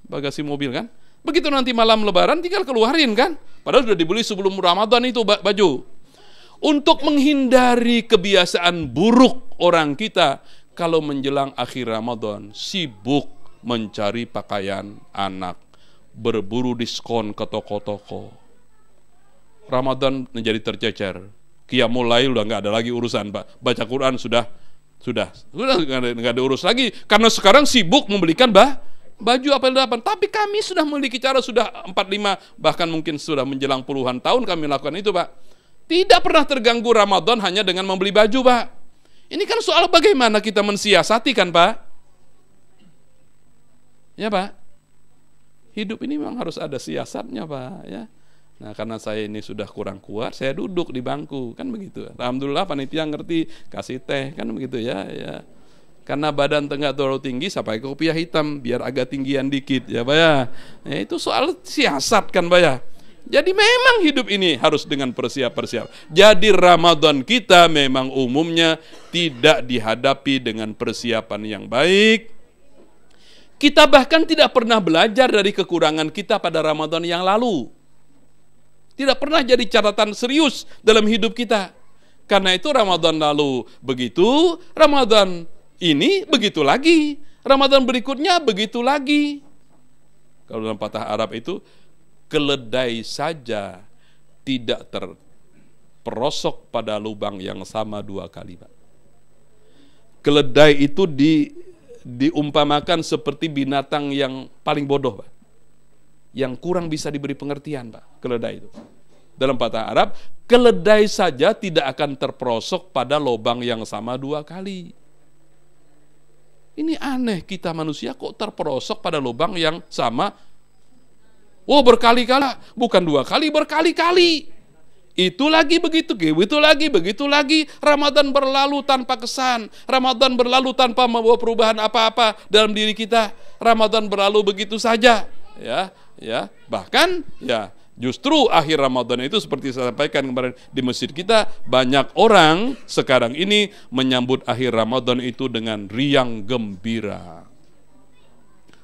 bagasi mobil kan. Begitu nanti malam lebaran tinggal keluarin kan. Padahal sudah dibeli sebelum Ramadan itu baju. Untuk menghindari kebiasaan buruk orang kita, kalau menjelang akhir Ramadan sibuk mencari pakaian anak, berburu diskon ke toko-toko. Ramadan menjadi tercecer. Qiyamul Lail udah nggak ada lagi urusan, Pak. Baca Quran sudah nggak ada urus lagi karena sekarang sibuk membelikan baju apa. Tapi kami sudah memiliki cara, sudah 4-5 bahkan mungkin sudah menjelang puluhan tahun kami lakukan itu, Pak. Tidak pernah terganggu Ramadan hanya dengan membeli baju, Pak. Ini kan soal bagaimana kita mensiasati kan, Pak. Ya, Pak. Hidup ini memang harus ada siasatnya, Pak, ya. Nah, karena saya ini sudah kurang kuat, saya duduk di bangku, kan begitu. Alhamdulillah panitia ngerti, kasih teh, kan begitu ya. Karena badan tengah terlalu tinggi, saya pakai kopiah hitam biar agak tinggian dikit, ya, Pak ya. Ya itu soal siasat kan, Pak ya. Jadi memang hidup ini harus dengan persiap. Jadi Ramadan kita memang umumnya tidak dihadapi dengan persiapan yang baik. Kita bahkan tidak pernah belajar dari kekurangan kita pada Ramadan yang lalu. Tidak pernah jadi catatan serius dalam hidup kita. Karena itu Ramadan lalu begitu, Ramadan ini begitu lagi, Ramadan berikutnya begitu lagi. Kalau dalam patah Arab itu, keledai saja tidak terperosok pada lubang yang sama 2 kali, Pak. Keledai itu diumpamakan seperti binatang yang paling bodoh, Pak. Yang kurang bisa diberi pengertian, Pak, keledai itu. Dalam patah Arab, keledai saja tidak akan terperosok pada lubang yang sama 2 kali. Ini aneh, kita manusia kok terperosok pada lubang yang sama. Oh, berkali-kali, bukan 2 kali, berkali-kali. Itu lagi begitu lagi. Ramadan berlalu tanpa kesan. Ramadan berlalu tanpa membawa perubahan apa-apa dalam diri kita. Ramadan berlalu begitu saja. Ya, bahkan ya justru akhir Ramadan itu seperti saya sampaikan kemarin di masjid kita, banyak orang sekarang ini menyambut akhir Ramadan itu dengan riang gembira,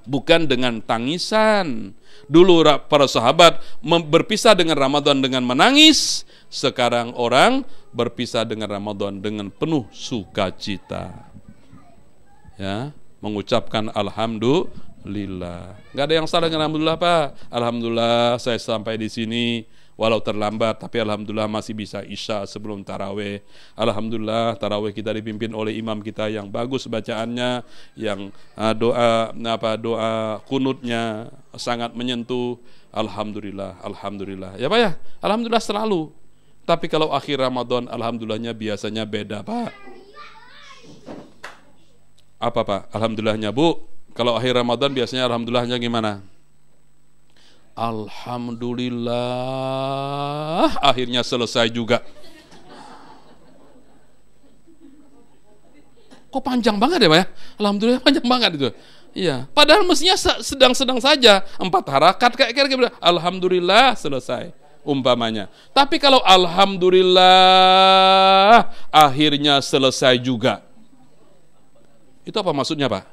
bukan dengan tangisan. Dulu para sahabat berpisah dengan Ramadan dengan menangis, sekarang orang berpisah dengan Ramadan dengan penuh sukacita, ya, mengucapkan alhamdulillah. Nggak ada yang salah dengan alhamdulillah, Pak. Alhamdulillah saya sampai di sini walau terlambat, tapi alhamdulillah masih bisa isya sebelum tarawih. Alhamdulillah tarawih kita dipimpin oleh imam kita yang bagus bacaannya, yang doa kunutnya sangat menyentuh. Alhamdulillah, alhamdulillah. Ya Pak ya, alhamdulillah selalu. Tapi kalau akhir Ramadan, alhamdulillahnya biasanya beda Pak. Apa Pak? Alhamdulillahnya Bu. Kalau akhir Ramadan biasanya alhamdulillahnya gimana? Alhamdulillah, akhirnya selesai juga. Kok panjang banget ya Pak ya? Alhamdulillah panjang banget itu. Iya, padahal mestinya sedang-sedang saja, 4 harakat kayak kira-kira. Alhamdulillah selesai umpamanya. Tapi kalau alhamdulillah akhirnya selesai juga, itu apa maksudnya Pak?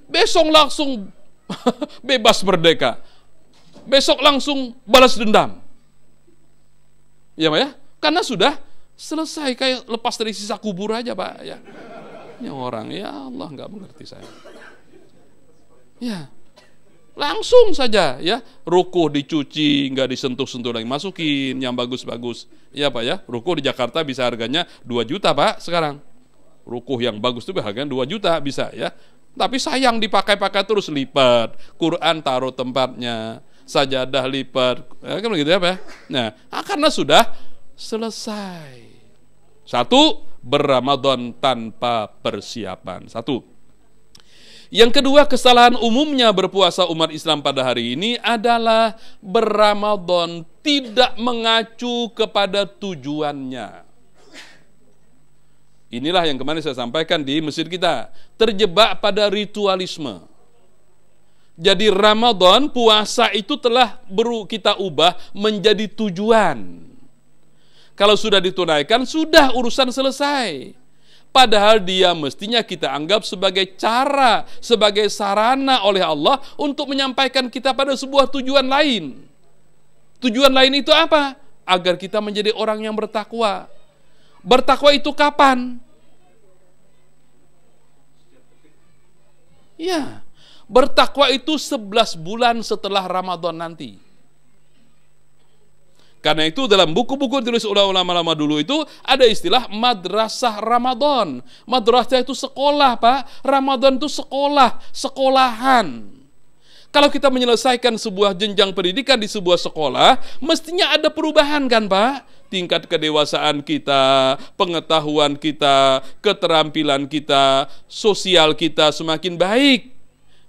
Besok langsung bebas merdeka. Besok langsung balas dendam. Ya Pak ya? Karena sudah selesai, kayak lepas dari sisa kubur aja Pak ya. Ini orang, ya Allah nggak mengerti saya. Ya, langsung saja ya, rukuh dicuci, nggak disentuh-sentuh lagi, masukin yang bagus-bagus. Ya Pak ya, rukuh di Jakarta bisa harganya 2 juta Pak sekarang. Rukuh yang bagus itu harganya 2 juta bisa ya. Tapi sayang dipakai-pakai terus, lipat, Quran taruh tempatnya, sajadah lipat, ya, kan begitu ya Pak? Nah, karena sudah selesai. 1, berRamadan tanpa persiapan. 1. Yang kedua, kesalahan umumnya berpuasa umat Islam pada hari ini adalah berRamadan tidak mengacu kepada tujuannya. Inilah yang kemarin saya sampaikan di masjid kita, terjebak pada ritualisme. Jadi Ramadan, puasa itu telah kita ubah menjadi tujuan. Kalau sudah ditunaikan, sudah urusan selesai. Padahal dia mestinya kita anggap sebagai cara, sebagai sarana oleh Allah untuk menyampaikan kita pada sebuah tujuan lain. Tujuan lain itu apa? Agar kita menjadi orang yang bertakwa. Bertakwa itu kapan? Ya, bertakwa itu 11 bulan setelah Ramadan nanti. Karena itu dalam buku-buku ditulis ulama-ulama dulu itu ada istilah madrasah Ramadan. Madrasah itu sekolah Pak, Ramadan itu sekolah, sekolahan. Kalau kita menyelesaikan sebuah jenjang pendidikan di sebuah sekolah, mestinya ada perubahan kan Pak? Tingkat kedewasaan kita, pengetahuan kita, keterampilan kita, sosial kita semakin baik.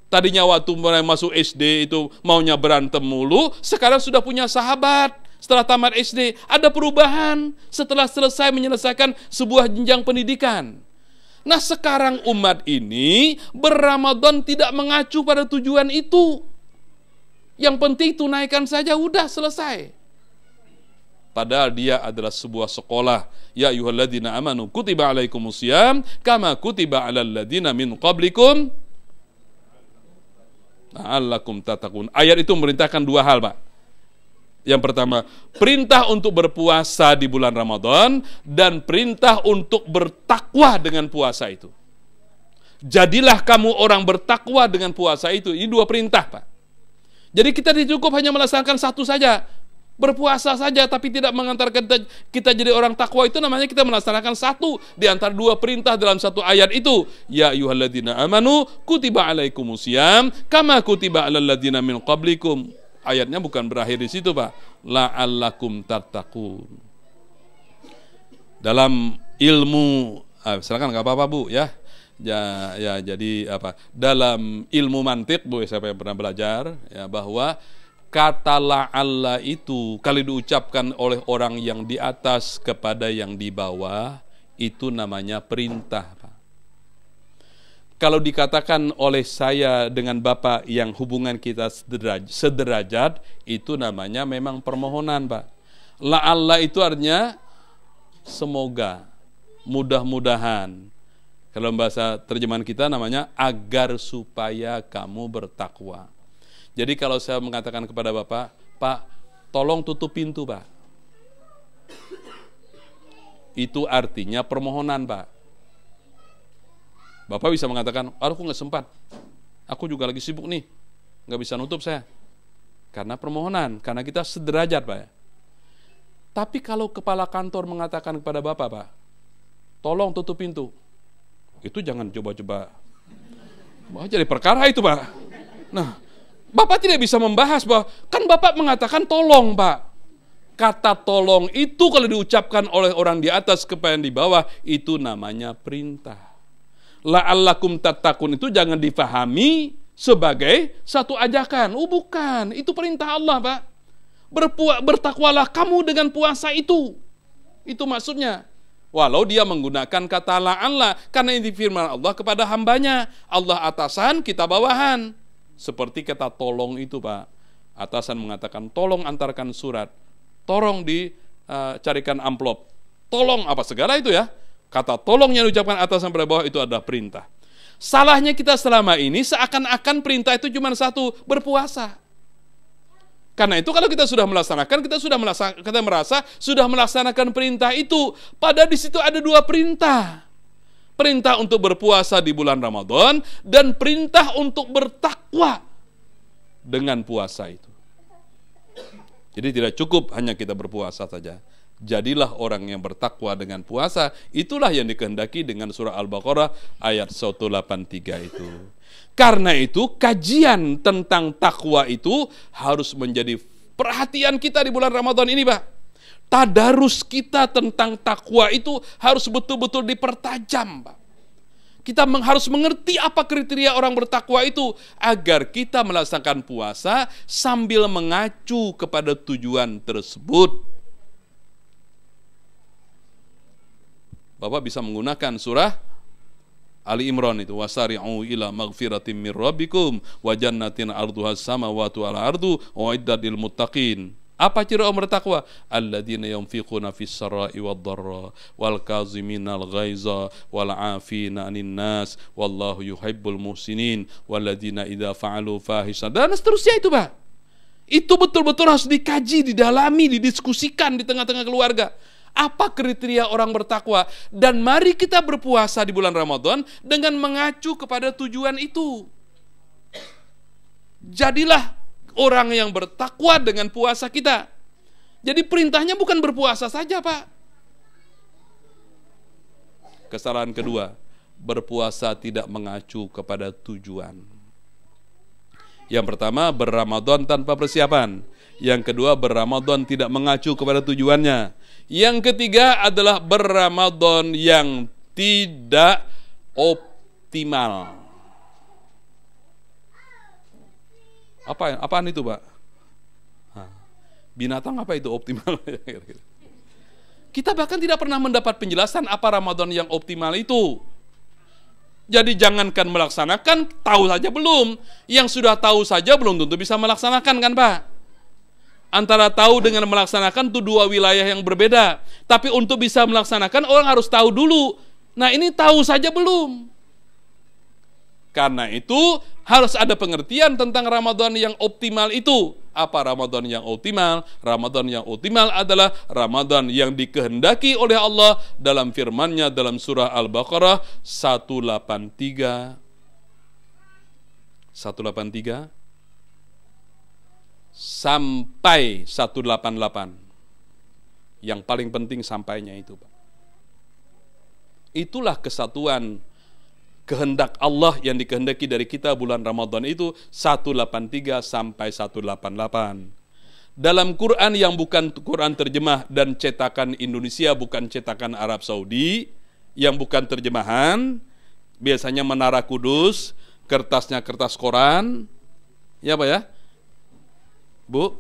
Tadinya waktu mulai masuk SD itu maunya berantem mulu, sekarang sudah punya sahabat. Setelah tamat SD, ada perubahan setelah selesai menyelesaikan sebuah jenjang pendidikan. Nah sekarang umat ini berRamadan tidak mengacu pada tujuan itu. Yang penting tunaikan saja, udah selesai. Padahal dia adalah sebuah sekolah. Ya ayyuhalladzina amanu kutiba alaikumusiyam kama kutiba alal ladzina min qablikum la'allakum tattaqun. Ayat itu memerintahkan 2 hal, Pak. Yang pertama, perintah untuk berpuasa di bulan Ramadan dan perintah untuk bertakwa dengan puasa itu. Jadilah kamu orang bertakwa dengan puasa itu. Ini 2 perintah, Pak. Jadi kita cukup hanya melaksanakan 1 saja. Berpuasa saja tapi tidak mengantarkan kita jadi orang takwa, itu namanya kita melaksanakan 1 di antara 2 perintah dalam 1 ayat itu. Ya ayyuhalladzina amanu kutiba alaikumusiyam kama kutiba alal ladzina min qablikum. Ayatnya bukan berakhir di situ, Pak. La'allakum tattaqun. Dalam ilmu silakan enggak apa-apa, Bu, ya. Ya jadi apa? Dalam ilmu mantik, Bu, siapa yang pernah belajar ya, bahwa kata la'alla itu kali diucapkan oleh orang yang di atas kepada yang di bawah, itu namanya perintah, Pak. Kalau dikatakan oleh saya dengan Bapak yang hubungan kita sederajat, itu namanya memang permohonan, Pak. La'alla itu artinya semoga, mudah-mudahan. Kalau bahasa terjemahan kita namanya agar supaya kamu bertakwa. Jadi kalau saya mengatakan kepada Bapak, Pak, tolong tutup pintu, Pak. Itu artinya permohonan, Pak. Bapak bisa mengatakan, aku nggak sempat. Aku juga lagi sibuk nih. Nggak bisa nutup saya. Karena permohonan, karena kita sederajat, Pak. Tapi kalau kepala kantor mengatakan kepada Bapak, Pak, tolong tutup pintu, itu jangan coba-coba. Wah, jadi perkara itu, Pak. Nah, Bapak tidak bisa membahas bahwa kan Bapak mengatakan tolong, Pak. Kata tolong itu kalau diucapkan oleh orang di atas kepada yang di bawah, itu namanya perintah. La'allakum tattaqun itu jangan difahami sebagai satu ajakan. Oh bukan, itu perintah Allah, Pak. Bertakwalah kamu dengan puasa itu. Itu maksudnya. Walau dia menggunakan kata la'alla, karena ini firman Allah kepada hambanya. Allah atasan, kita bawahan. Seperti kata tolong itu, Pak. Atasan mengatakan, tolong antarkan surat. Tolong dicarikan amplop. Tolong apa segala itu ya. Kata tolong yang diucapkan atasan pada bawah itu adalah perintah. Salahnya kita selama ini seakan-akan perintah itu cuma satu, berpuasa. Karena itu kalau kita sudah melaksanakan, kita merasa sudah melaksanakan perintah itu. Padahal di situ ada dua perintah. Perintah untuk berpuasa di bulan Ramadan dan perintah untuk bertakwa dengan puasa itu. Jadi tidak cukup hanya kita berpuasa saja. Jadilah orang yang bertakwa dengan puasa. Itulah yang dikehendaki dengan surah Al-Baqarah ayat 183 itu. Karena itu kajian tentang takwa itu harus menjadi perhatian kita di bulan Ramadan ini, Pak. Tadarus kita tentang takwa itu harus betul-betul dipertajam, Pak. Kita harus mengerti apa kriteria orang bertakwa itu agar kita melaksanakan puasa sambil mengacu kepada tujuan tersebut. Bapak bisa menggunakan surah Ali Imran itu, wasari'u ila maghfiratin mir rabbikum wa jannatin 'arduhas samawati wal ardu uiddat lil muttaqin. Apa ciri orang bertakwa? Alladzina yunfiquna fis sarai wad dharra wal kaziminal ghaiza wal 'afina 'anil nas wallahu yuhibbul muhsinin walladzina idza fa'alu fahisatan. Dan seterusnya itu, Pak. Itu betul-betul harus dikaji, didalami, didiskusikan di tengah-tengah keluarga. Apa kriteria orang bertakwa? Dan mari kita berpuasa di bulan Ramadan dengan mengacu kepada tujuan itu. Jadilah orang yang bertakwa dengan puasa kita. Jadi perintahnya bukan berpuasa saja, Pak. Kesalahan kedua, berpuasa tidak mengacu kepada tujuan. Yang pertama, berRamadan tanpa persiapan. Yang kedua, berRamadan tidak mengacu kepada tujuannya. Yang ketiga adalah berRamadan yang tidak optimal. Apaan itu, Pak? Binatang apa itu optimal? Kita bahkan tidak pernah mendapat penjelasan apa Ramadan yang optimal itu. Jadi jangankan melaksanakan, tahu saja belum. Yang sudah tahu saja belum tentu bisa melaksanakan, kan, Pak? Antara tahu dengan melaksanakan itu dua wilayah yang berbeda. Tapi untuk bisa melaksanakan orang harus tahu dulu. Nah, ini tahu saja belum. Karena itu harus ada pengertian tentang Ramadan yang optimal itu. Apa Ramadan yang optimal? Ramadan yang optimal adalah Ramadan yang dikehendaki oleh Allah dalam firman-Nya dalam surah Al-Baqarah 183 sampai 188. Yang paling penting sampainya itu, Pak. Itulah kesatuan kehendak Allah yang dikehendaki dari kita bulan Ramadan itu 183 sampai 188. Dalam Quran yang bukan Quran terjemah dan cetakan Indonesia, bukan cetakan Arab Saudi, yang bukan terjemahan, biasanya Menara Kudus, kertasnya kertas koran, ya, Pak ya? Bu,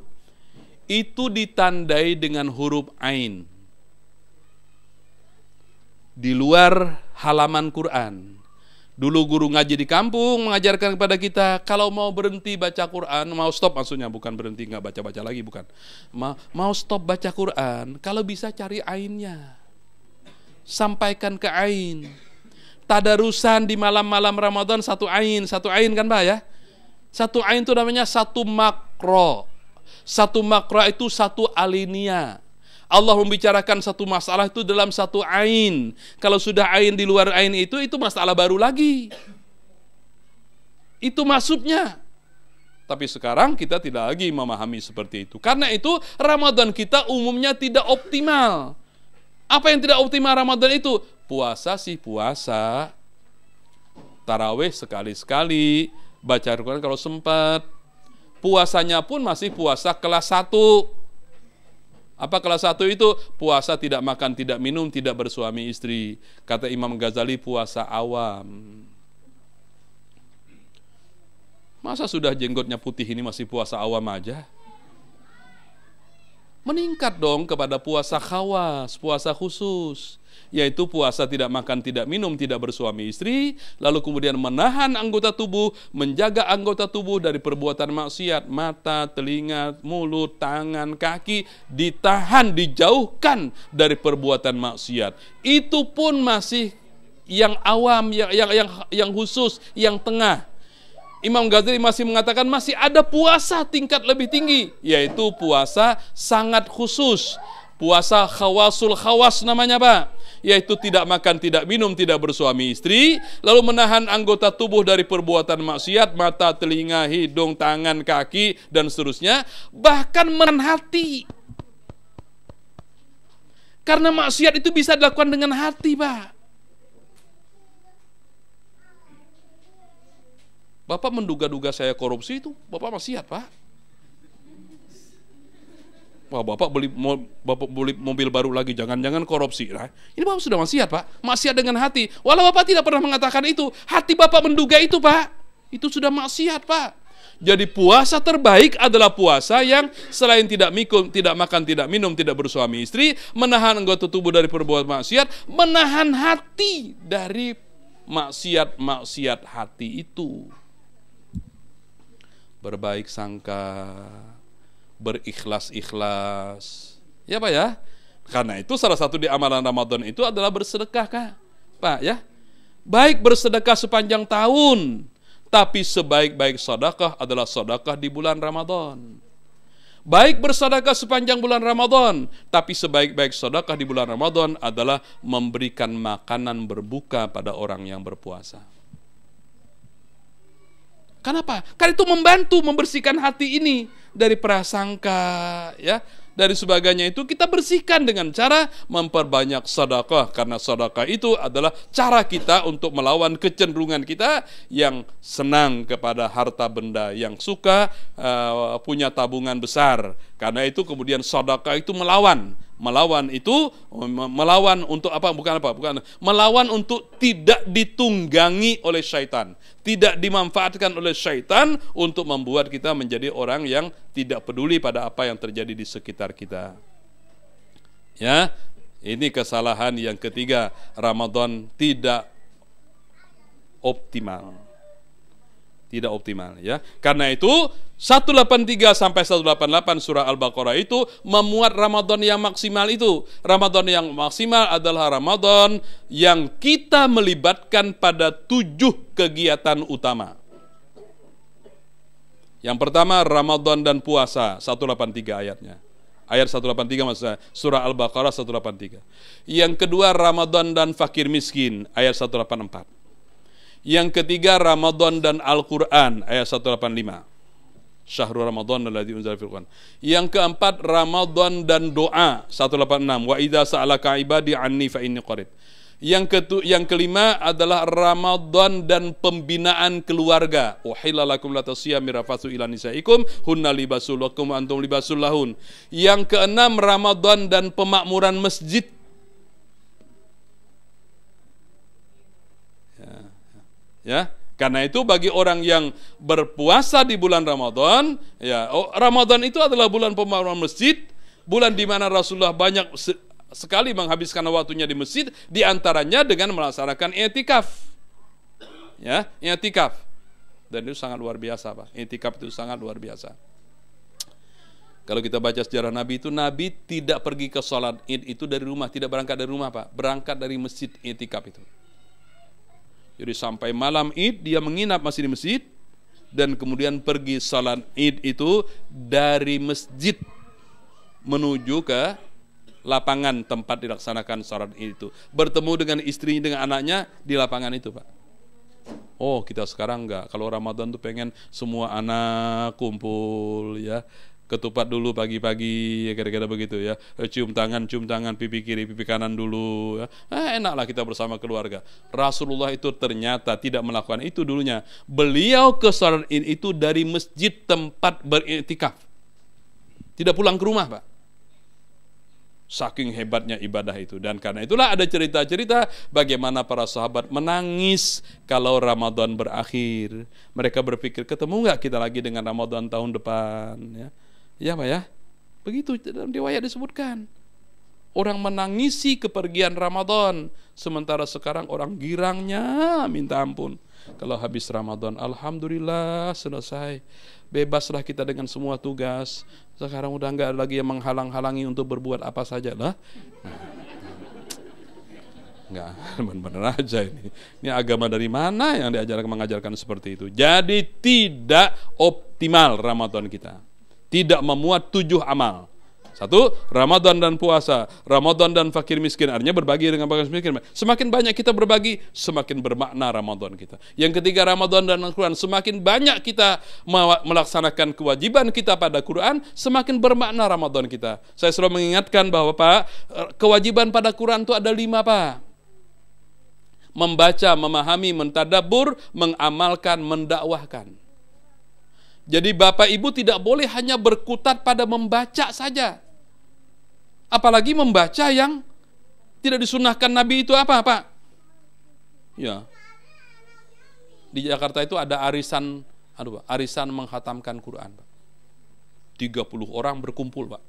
itu ditandai dengan huruf Ain di luar halaman Quran. Dulu guru ngaji di kampung mengajarkan kepada kita, kalau mau berhenti baca Quran, mau stop maksudnya, bukan berhenti nggak baca-baca lagi, bukan. Mau stop baca Quran, kalau bisa cari ainnya, sampaikan ke ain. Tadarusan di malam-malam Ramadan satu ain kan, Pak ya? Satu ain itu namanya satu makro. Satu makro itu satu alinea. Allah membicarakan satu masalah itu dalam satu ain. Kalau sudah ain di luar ain itu masalah baru lagi. Itu maksudnya. Tapi sekarang kita tidak lagi memahami seperti itu. Karena itu Ramadan kita umumnya tidak optimal. Apa yang tidak optimal Ramadan itu? Puasa sih puasa. Tarawih sekali-sekali. Baca Al-Quran kalau sempat. Puasanya pun masih puasa kelas 1. Apa kelas 1 itu? Puasa tidak makan, tidak minum, tidak bersuami istri. Kata Imam Ghazali, puasa awam. Masa sudah jenggotnya putih ini masih puasa awam aja? Meningkat dong kepada puasa khawas, puasa khusus. Yaitu puasa tidak makan, tidak minum, tidak bersuami istri. Lalu kemudian menahan anggota tubuh, menjaga anggota tubuh dari perbuatan maksiat. Mata, telinga, mulut, tangan, kaki ditahan, dijauhkan dari perbuatan maksiat. Itu pun masih yang awam, yang khusus, yang tengah. Imam Ghazali masih mengatakan masih ada puasa tingkat lebih tinggi, yaitu puasa sangat khusus. Puasa khawasul khawas namanya Pak, yaitu tidak makan, tidak minum, tidak bersuami istri, lalu menahan anggota tubuh dari perbuatan maksiat, mata, telinga, hidung, tangan, kaki, dan seterusnya, bahkan menahan hati. Karena maksiat itu bisa dilakukan dengan hati Pak. Bapak menduga-duga saya korupsi itu, Bapak maksiat Pak. Wah, Bapak beli mobil baru lagi, jangan-jangan korupsi. Nah, ini Bapak sudah maksiat Pak, maksiat dengan hati. Walau Bapak tidak pernah mengatakan itu, hati Bapak menduga itu Pak, itu sudah maksiat Pak. Jadi puasa terbaik adalah puasa yang selain tidak makan, tidak minum, tidak bersuami istri, menahan anggota tubuh dari perbuatan maksiat, menahan hati dari maksiat hati itu. Berbaik sangka, berikhlas-ikhlas. Ya Pak ya? Karena itu salah satu di amalan Ramadan itu adalah bersedekah Kak. Pak ya? Baik bersedekah sepanjang tahun, tapi sebaik-baik sedekah adalah sedekah di bulan Ramadan. Baik bersedekah sepanjang bulan Ramadan, tapi sebaik-baik sedekah di bulan Ramadan adalah memberikan makanan berbuka pada orang yang berpuasa. Kenapa? Karena itu membantu membersihkan hati ini dari prasangka, ya, dari sebagainya itu kita bersihkan dengan cara memperbanyak sedekah, karena sedekah itu adalah cara kita untuk melawan kecenderungan kita yang senang kepada harta benda, yang suka punya tabungan besar. Karena itu kemudian sedekah itu melawan untuk apa? Bukan melawan untuk tidak ditunggangi oleh syaitan, tidak dimanfaatkan oleh syaitan untuk membuat kita menjadi orang yang tidak peduli pada apa yang terjadi di sekitar kita. Ya, ini kesalahan yang ketiga, Ramadan tidak optimal. Tidak optimal ya. Karena itu 183 sampai 188 surah Al-Baqarah itu memuat Ramadan yang maksimal itu. Ramadan yang maksimal adalah Ramadan yang kita melibatkan pada 7 kegiatan utama. Yang pertama Ramadan dan puasa, 183 ayatnya. Ayat 183 maksudnya surah Al-Baqarah 183. Yang kedua Ramadan dan fakir miskin, ayat 184. Yang ketiga Ramadan dan Al-Quran, ayat 185. Syahrul Ramadan alladzi unzila fil Qur'an. Yang keempat Ramadan dan doa, 186. Wa idza sa'alaka ibadi anni fa inni qarib. Yang kelima adalah Ramadan dan pembinaan keluarga. Uhilla lakum la tasiyami rafatsu ila nisaikum hunna libasul lakum wa antum libasul lahun. Yang keenam Ramadan dan pemakmuran masjid. Ya, karena itu bagi orang yang berpuasa di bulan Ramadan, ya, Ramadan itu adalah bulan pemakmuran masjid, bulan di mana Rasulullah banyak sekali menghabiskan waktunya di masjid, di antaranya dengan melaksanakan i'tikaf. Ya, i'tikaf. Dan itu sangat luar biasa, Pak. I'tikaf itu sangat luar biasa. Kalau kita baca sejarah Nabi itu, Nabi tidak pergi ke sholat Id itu dari rumah, tidak berangkat dari rumah, Pak. Berangkat dari masjid i'tikaf itu. Jadi sampai malam Id dia menginap masih di masjid, dan kemudian pergi salat Id itu dari masjid menuju ke lapangan tempat dilaksanakan salat Id itu. Bertemu dengan istrinya, dengan anaknya di lapangan itu, Pak. Oh, kita sekarang enggak. Kalau Ramadan tuh pengen semua anak kumpul ya. Ketupat dulu pagi-pagi, ya kira-kira begitu ya. Cium tangan, pipi kiri, pipi kanan dulu ya. Enaklah kita bersama keluarga. Rasulullah itu ternyata tidak melakukan itu dulunya. Beliau ke salat Id itu dari masjid tempat beriktikaf. Tidak pulang ke rumah, Pak. Saking hebatnya ibadah itu. Dan karena itulah ada cerita-cerita bagaimana para sahabat menangis kalau Ramadan berakhir. Mereka berpikir, ketemu nggak kita lagi dengan Ramadan tahun depan ya. Ya Pak ya, begitu dalam riwayat disebutkan. Orang menangisi kepergian Ramadan, sementara sekarang orang girangnya minta ampun. Kalau habis Ramadan, alhamdulillah selesai. Bebaslah kita dengan semua tugas. Sekarang udah nggak lagi yang menghalang-halangi untuk berbuat apa saja lah. Nggak, bener-bener aja ini. Ini agama dari mana yang mengajarkan seperti itu? Jadi tidak optimal Ramadan kita. Tidak memuat 7 amal. 1, Ramadan dan puasa, Ramadan dan fakir miskin, artinya berbagi dengan fakir miskin. Semakin banyak kita berbagi, semakin bermakna Ramadan kita. Yang ketiga, Ramadan dan Al-Quran, semakin banyak kita melaksanakan kewajiban kita pada Quran, semakin bermakna Ramadan kita. Saya selalu mengingatkan bahwa Pak, kewajiban pada Quran itu ada 5 Pak. Membaca, memahami, mentadabbur, mengamalkan, mendakwahkan. Jadi Bapak Ibu tidak boleh hanya berkutat pada membaca saja. Apalagi membaca yang tidak disunahkan Nabi itu apa Pak? Ya. Di Jakarta itu ada arisan menghatamkan Quran Pak. 30 orang berkumpul Pak.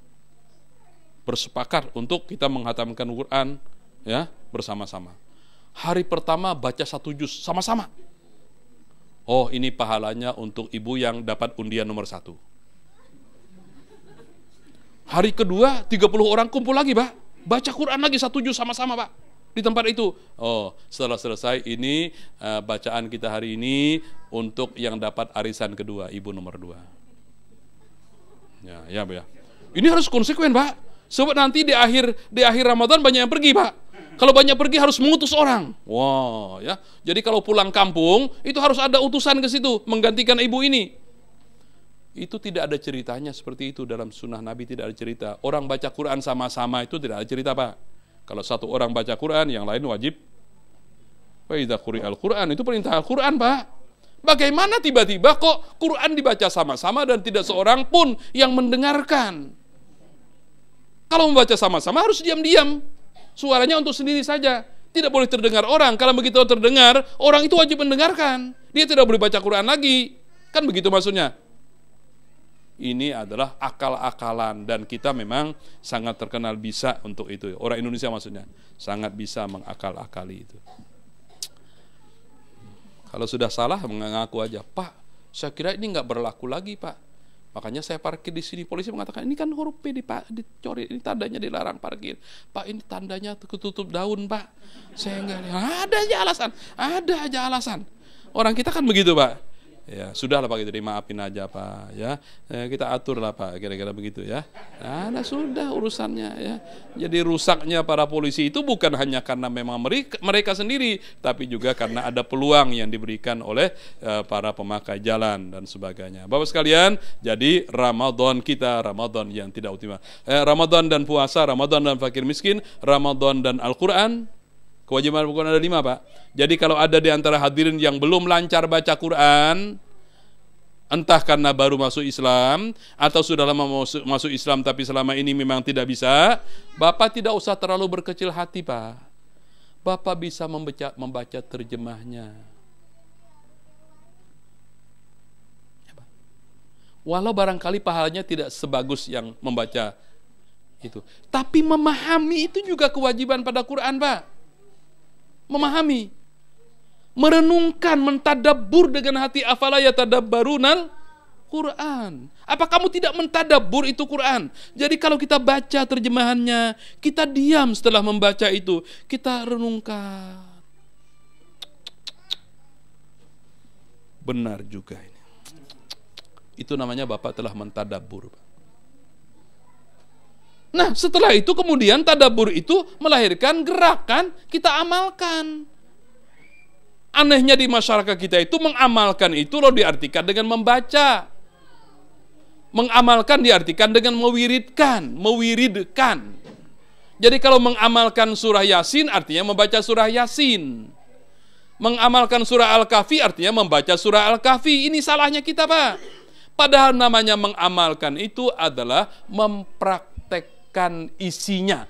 Bersepakat untuk kita menghatamkan Quran ya bersama-sama. Hari pertama baca 1 juz sama-sama. Oh, ini pahalanya untuk ibu yang dapat undian nomor 1. Hari kedua 30 orang kumpul lagi Pak. Baca Quran lagi 1 juz sama-sama Pak. Di tempat itu. Oh, setelah selesai ini bacaan kita hari ini untuk yang dapat arisan kedua, ibu nomor 2. Ya Bu ya. Ini harus konsekuen Pak. Sebab nanti di akhir Ramadan banyak yang pergi Pak. Kalau banyak pergi harus mengutus orang. Wah, ya. Jadi kalau pulang kampung itu harus ada utusan ke situ menggantikan ibu ini. Itu tidak ada ceritanya seperti itu dalam sunnah Nabi, tidak ada cerita. Orang baca Quran sama-sama itu tidak ada cerita Pak. Kalau satu orang baca Quran, yang lain wajib. Wa idza quri'al Quran itu perintah Al-Quran Pak. Bagaimana tiba-tiba kok Quran dibaca sama-sama dan tidak seorang pun yang mendengarkan? Kalau membaca sama-sama harus diam-diam. Suaranya untuk sendiri saja. Tidak boleh terdengar orang. Kalau begitu terdengar, orang itu wajib mendengarkan. Dia tidak boleh baca Quran lagi. Kan begitu maksudnya. Ini adalah akal-akalan. Dan kita memang sangat terkenal bisa untuk itu. Orang Indonesia maksudnya. Sangat bisa mengakal-akali itu. Kalau sudah salah, mengaku aja. Pak, saya kira ini nggak berlaku lagi Pak. Makanya saya parkir di sini. Polisi mengatakan ini kan huruf P dicuri, ini tandanya dilarang parkir. Pak, ini tandanya ketutup daun Pak. Saya enggak. Ada aja alasan. Orang kita kan begitu Pak. Ya sudahlah Pak, gitu dimaafin aja Pak. Ya kita atur lah Pak, kira-kira begitu ya. Nah sudah urusannya ya. Jadi rusaknya para polisi itu bukan hanya karena memang mereka sendiri, tapi juga karena ada peluang yang diberikan oleh para pemakai jalan dan sebagainya. Bapak sekalian, jadi Ramadan kita Ramadan yang tidak optimal. Ramadan dan puasa, Ramadan dan fakir miskin, Ramadan dan Al-Quran. Kewajiban Al-Quran ada 5 Pak. Jadi kalau ada di antara hadirin yang belum lancar baca Quran, entah karena baru masuk Islam atau sudah lama masuk Islam tapi selama ini memang tidak bisa, Bapak tidak usah terlalu berkecil hati Pak. Bapak bisa membaca terjemahnya. Walau barangkali pahalanya tidak sebagus yang membaca itu. Tapi memahami itu juga kewajiban pada Quran Pak. Memahami, merenungkan, mentadabbur dengan hati. Afala yatadabbarunal Quran. Apa kamu tidak mentadabbur itu Quran? Jadi kalau kita baca terjemahannya, kita diam setelah membaca itu, kita renungkan. Benar juga ini. Itu namanya Bapak telah mentadabbur. Nah setelah itu kemudian tadabbur itu melahirkan gerakan, kita amalkan. Anehnya di masyarakat kita itu mengamalkan itu loh diartikan dengan membaca. Mengamalkan diartikan dengan mewiridkan. Jadi kalau mengamalkan surah Yasin artinya membaca surah Yasin. Mengamalkan surah Al-Kahfi artinya membaca surah Al-Kahfi. Ini salahnya kita, Pak. Padahal namanya mengamalkan itu adalah mempraktekkan isinya.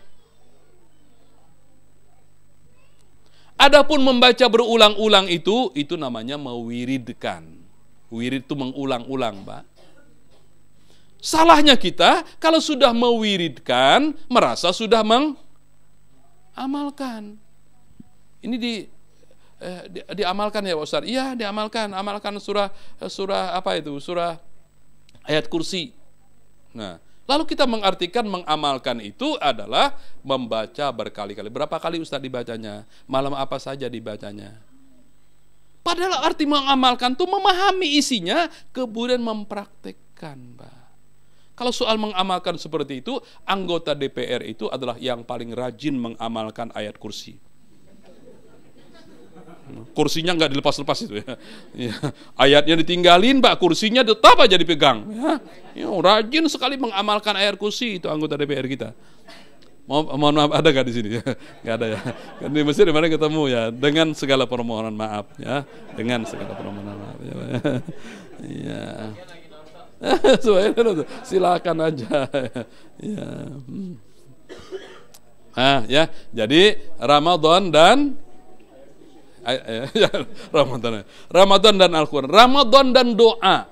Adapun membaca berulang-ulang itu namanya mewiridkan. Wirid itu mengulang-ulang, Pak. Salahnya kita kalau sudah mewiridkan merasa sudah mengamalkan. Ini diamalkan ya Pak Ustaz? Iya, diamalkan. Amalkan surah apa itu? Surah ayat kursi. Nah, lalu kita mengartikan mengamalkan itu adalah membaca berkali-kali. Berapa kali Ustaz dibacanya? Malam apa saja dibacanya? Padahal arti mengamalkan itu memahami isinya, kemudian mempraktekkan, Pak. Kalau soal mengamalkan seperti itu, anggota DPR itu adalah yang paling rajin mengamalkan ayat kursi. Kursinya nggak dilepas-lepas itu ya. Ayatnya ditinggalin, Pak, kursinya tetap aja dipegang. Ya, rajin sekali mengamalkan ayat kursi itu anggota DPR kita. Mohon maaf, ada nggak di sini? Nggak ada ya. Di Mesir dimana ketemu ya, dengan segala permohonan maaf ya, dengan segala permohonan maaf. Ya. Silakan aja. Ya. Ya, jadi Ramadan dan Ramadan dan Al-Quran, Ramadan dan doa.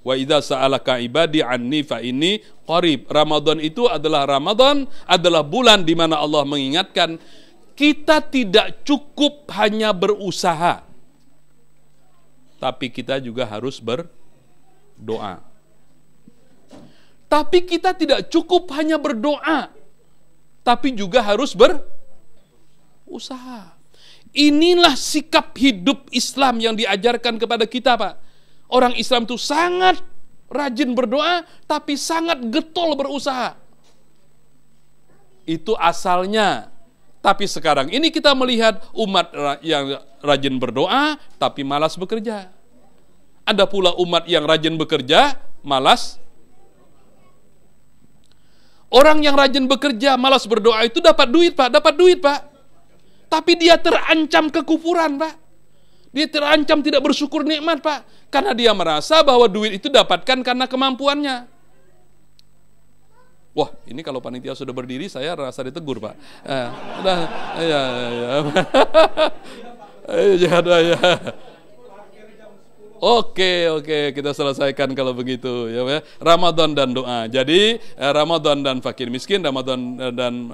Wa idza sa'alaka ibadi anni fa inni qarib. Ramadan itu adalah bulan di mana Allah mengingatkan kita tidak cukup hanya berusaha, tapi kita juga harus berdoa. Tapi kita tidak cukup hanya berdoa, tapi juga harus berusaha. Inilah sikap hidup Islam yang diajarkan kepada kita, Pak. Orang Islam itu sangat rajin berdoa, tapi sangat getol berusaha. Itu asalnya. Tapi sekarang ini kita melihat umat yang rajin berdoa, tapi malas bekerja. Ada pula umat yang rajin bekerja, malas. Orang yang rajin bekerja, malas berdoa itu dapat duit, Pak. Tapi dia terancam kekufuran, Pak. Dia terancam tidak bersyukur nikmat, Pak. Karena dia merasa bahwa duit itu dapatkan karena kemampuannya. Wah, ini kalau panitia sudah berdiri, saya rasa ditegur, Pak. Ya. Oke, kita selesaikan kalau begitu ya. Ramadan dan doa. Jadi Ramadan dan fakir miskin, Ramadan dan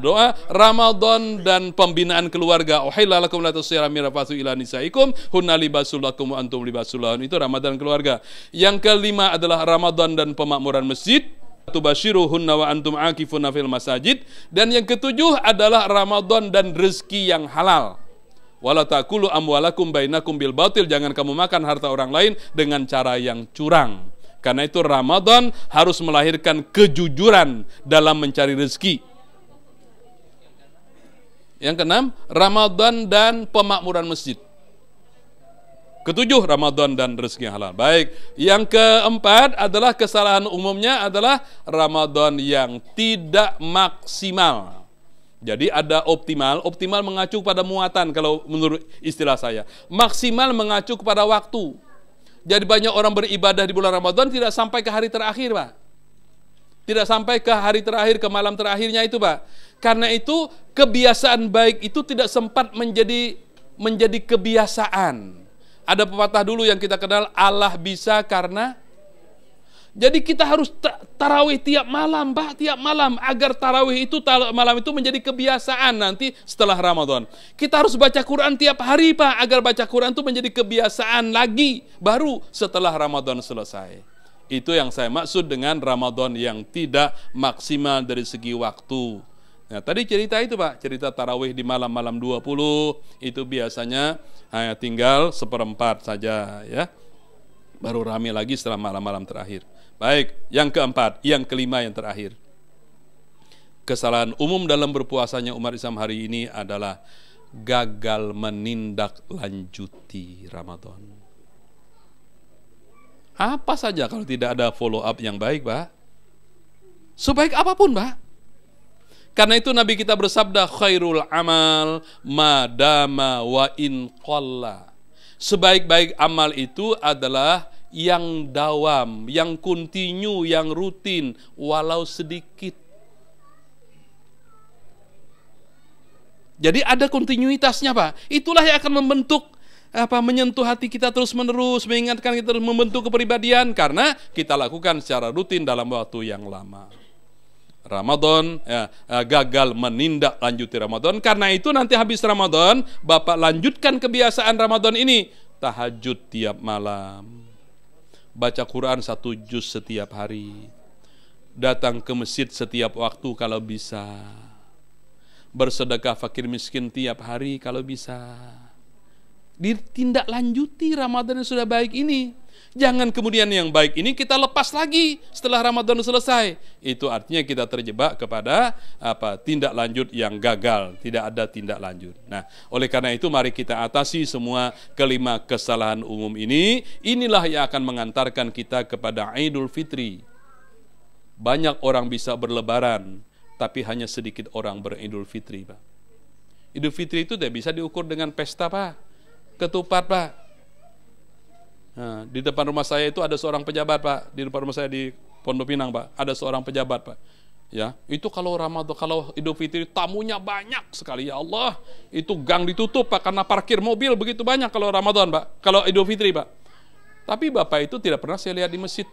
doa, Ramadan dan pembinaan keluarga. Uhilla lakum la tusyira mirafathu ila nisaikum hunna libasul lakum wa antum libasul lahun. Itu Ramadan keluarga. Yang kelima adalah Ramadan dan pemakmuran masjid. Tubashiruhunna wa antum akifuna fil masajid. Dan yang ketujuh adalah Ramadan dan rezeki yang halal. Wala ta'kulu amwalakum bainakum bil batil, jangan kamu makan harta orang lain dengan cara yang curang. Karena itu Ramadan harus melahirkan kejujuran dalam mencari rezeki. Yang keenam, Ramadan dan pemakmuran masjid. Ketujuh, Ramadan dan rezeki yang halal. Baik, yang keempat adalah kesalahan umumnya adalah Ramadan yang tidak maksimal. Jadi ada optimal mengacu pada muatan kalau menurut istilah saya. Maksimal mengacu kepada waktu. Jadi banyak orang beribadah di bulan Ramadan tidak sampai ke hari terakhir, Pak. Tidak sampai ke hari terakhir, ke malam terakhirnya itu, Pak. Karena itu kebiasaan baik itu tidak sempat menjadi kebiasaan. Ada pepatah dulu yang kita kenal, Allah bisa karena. Jadi kita harus tarawih tiap malam, Pak, tiap malam, agar tarawih itu malam itu menjadi kebiasaan nanti setelah Ramadan. Kita harus baca Quran tiap hari, Pak, agar baca Quran itu menjadi kebiasaan lagi baru setelah Ramadan selesai. Itu yang saya maksud dengan Ramadan yang tidak maksimal dari segi waktu. Nah, tadi cerita itu, Pak, cerita tarawih di malam-malam 20 itu biasanya hanya tinggal 1/4 saja ya. Baru ramai lagi setelah malam-malam terakhir. Baik, yang keempat, yang kelima, yang terakhir. Kesalahan umum dalam berpuasanya umat Islam hari ini adalah gagal menindaklanjuti Ramadan. Apa saja kalau tidak ada follow up yang baik, Pak? Sebaik apapun, Pak. Karena itu Nabi kita bersabda, khairul amal madama wa in qalla. Sebaik-baik amal itu adalah yang dawam, yang kontinu, yang rutin, walau sedikit. Jadi ada kontinuitasnya, Pak. Itulah yang akan membentuk menyentuh hati kita terus-menerus, mengingatkan kita terus, membentuk kepribadian karena kita lakukan secara rutin dalam waktu yang lama. Ramadan gagal menindaklanjuti Ramadan, karena itu nanti habis Ramadan Bapak lanjutkan kebiasaan Ramadan ini, tahajud tiap malam, baca Quran 1 juz setiap hari, datang ke masjid setiap waktu kalau bisa, bersedekah fakir miskin tiap hari kalau bisa. Ditindaklanjuti Ramadan yang sudah baik ini. Jangan kemudian yang baik ini kita lepas lagi setelah Ramadan selesai. Itu artinya kita terjebak kepada tindak lanjut yang gagal, tidak ada tindak lanjut. Nah, oleh karena itu mari kita atasi semua kelima kesalahan umum ini. Inilah yang akan mengantarkan kita kepada Idul Fitri. Banyak orang bisa berlebaran, tapi hanya sedikit orang beridul fitri, Pak. Idul Fitri itu tidak bisa diukur dengan pesta, Pak. Ketupat, Pak. Nah, di depan rumah saya itu ada seorang pejabat, Pak. Di depan rumah saya di Pondok Pinang, Pak. Ada seorang pejabat, Pak. Ya, itu kalau Ramadan, kalau Idul Fitri tamunya banyak sekali, ya Allah. Itu gang ditutup, Pak, karena parkir mobil begitu banyak kalau Ramadan, Pak. Kalau Idul Fitri, Pak. Tapi Bapak itu tidak pernah saya lihat di masjid.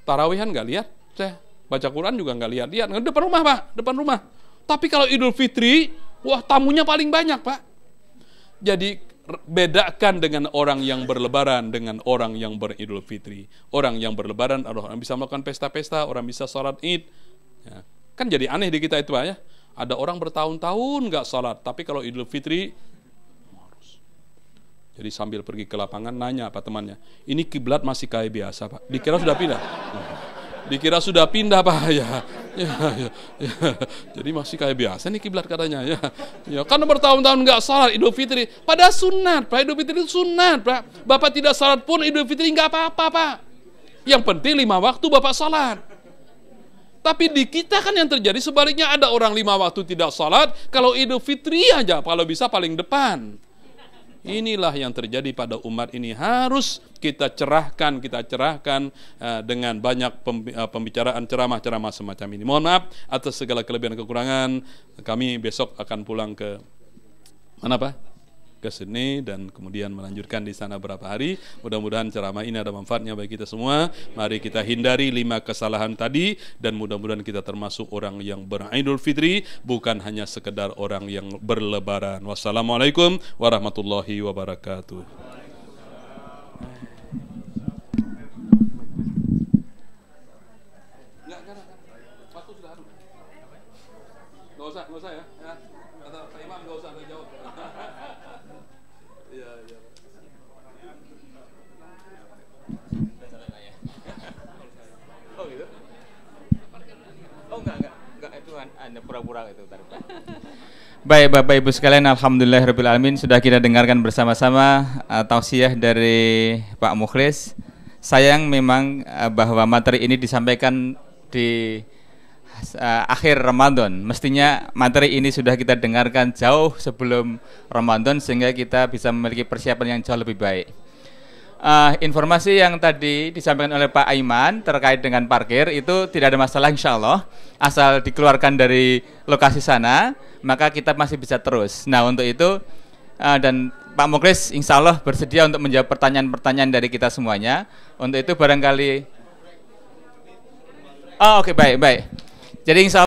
Tarawihan nggak lihat, saya. Baca Quran juga nggak lihat. Depan rumah, Pak. Depan rumah. Tapi kalau Idul Fitri, wah tamunya paling banyak, Pak. Jadi bedakan dengan orang yang berlebaran dengan orang yang beridul fitri. Orang yang berlebaran adalah orang bisa melakukan pesta-pesta, orang bisa sholat id. Ya. Kan jadi aneh di kita itu, Pak, ya. Ada orang bertahun-tahun nggak sholat, tapi kalau Idul Fitri harus. Jadi sambil pergi ke lapangan nanya apa temannya, ini kiblat masih kayak biasa, Pak? Dikira sudah pindah. Dikira sudah pindah, Pak, ya. Jadi masih kayak biasa nih kiblat katanya, ya. Karena bertahun-tahun nggak sholat Idul Fitri, padahal sunat, Pak. Idul Fitri itu sunat, Pak. Bapak tidak sholat pun Idul Fitri nggak apa-apa, Pak. Yang penting 5 waktu Bapak sholat. Tapi di kita kan yang terjadi sebaliknya, ada orang 5 waktu tidak sholat, kalau Idul Fitri aja kalau bisa paling depan. Inilah yang terjadi pada umat ini. Harus kita cerahkan dengan banyak pembicaraan ceramah-ceramah semacam ini. Mohon maaf atas segala kelebihan dan kekurangan. Kami besok akan pulang ke mana, Pak? Ke Sydney dan kemudian melanjutkan di sana beberapa hari. Mudah-mudahan ceramah ini ada manfaatnya bagi kita semua. Mari kita hindari 5 kesalahan tadi dan mudah-mudahan kita termasuk orang yang beridul fitri, bukan hanya sekedar orang yang berlebaran. Wassalamualaikum warahmatullahi wabarakatuh. Nggak usah ya. Kata Pak Imam nggak usah jawab. Oh gitu? Oh enggak itu Anda pura-pura itu tadi. Baik Bapak Ibu sekalian, alhamdulillahirabbil alamin, sudah kita dengarkan bersama-sama tausiah dari Pak Mukhlis. Sayang memang bahwa materi ini disampaikan di akhir Ramadan. Mestinya materi ini sudah kita dengarkan jauh sebelum Ramadan sehingga kita bisa memiliki persiapan yang jauh lebih baik. Informasi yang tadi disampaikan oleh Pak Aiman terkait dengan parkir itu tidak ada masalah, insya Allah, asal dikeluarkan dari lokasi sana maka kita masih bisa terus. Nah untuk itu dan Pak Mukhlis insya Allah bersedia untuk menjawab pertanyaan-pertanyaan dari kita semuanya. Untuk itu barangkali oke, baik. Jadi insya Allah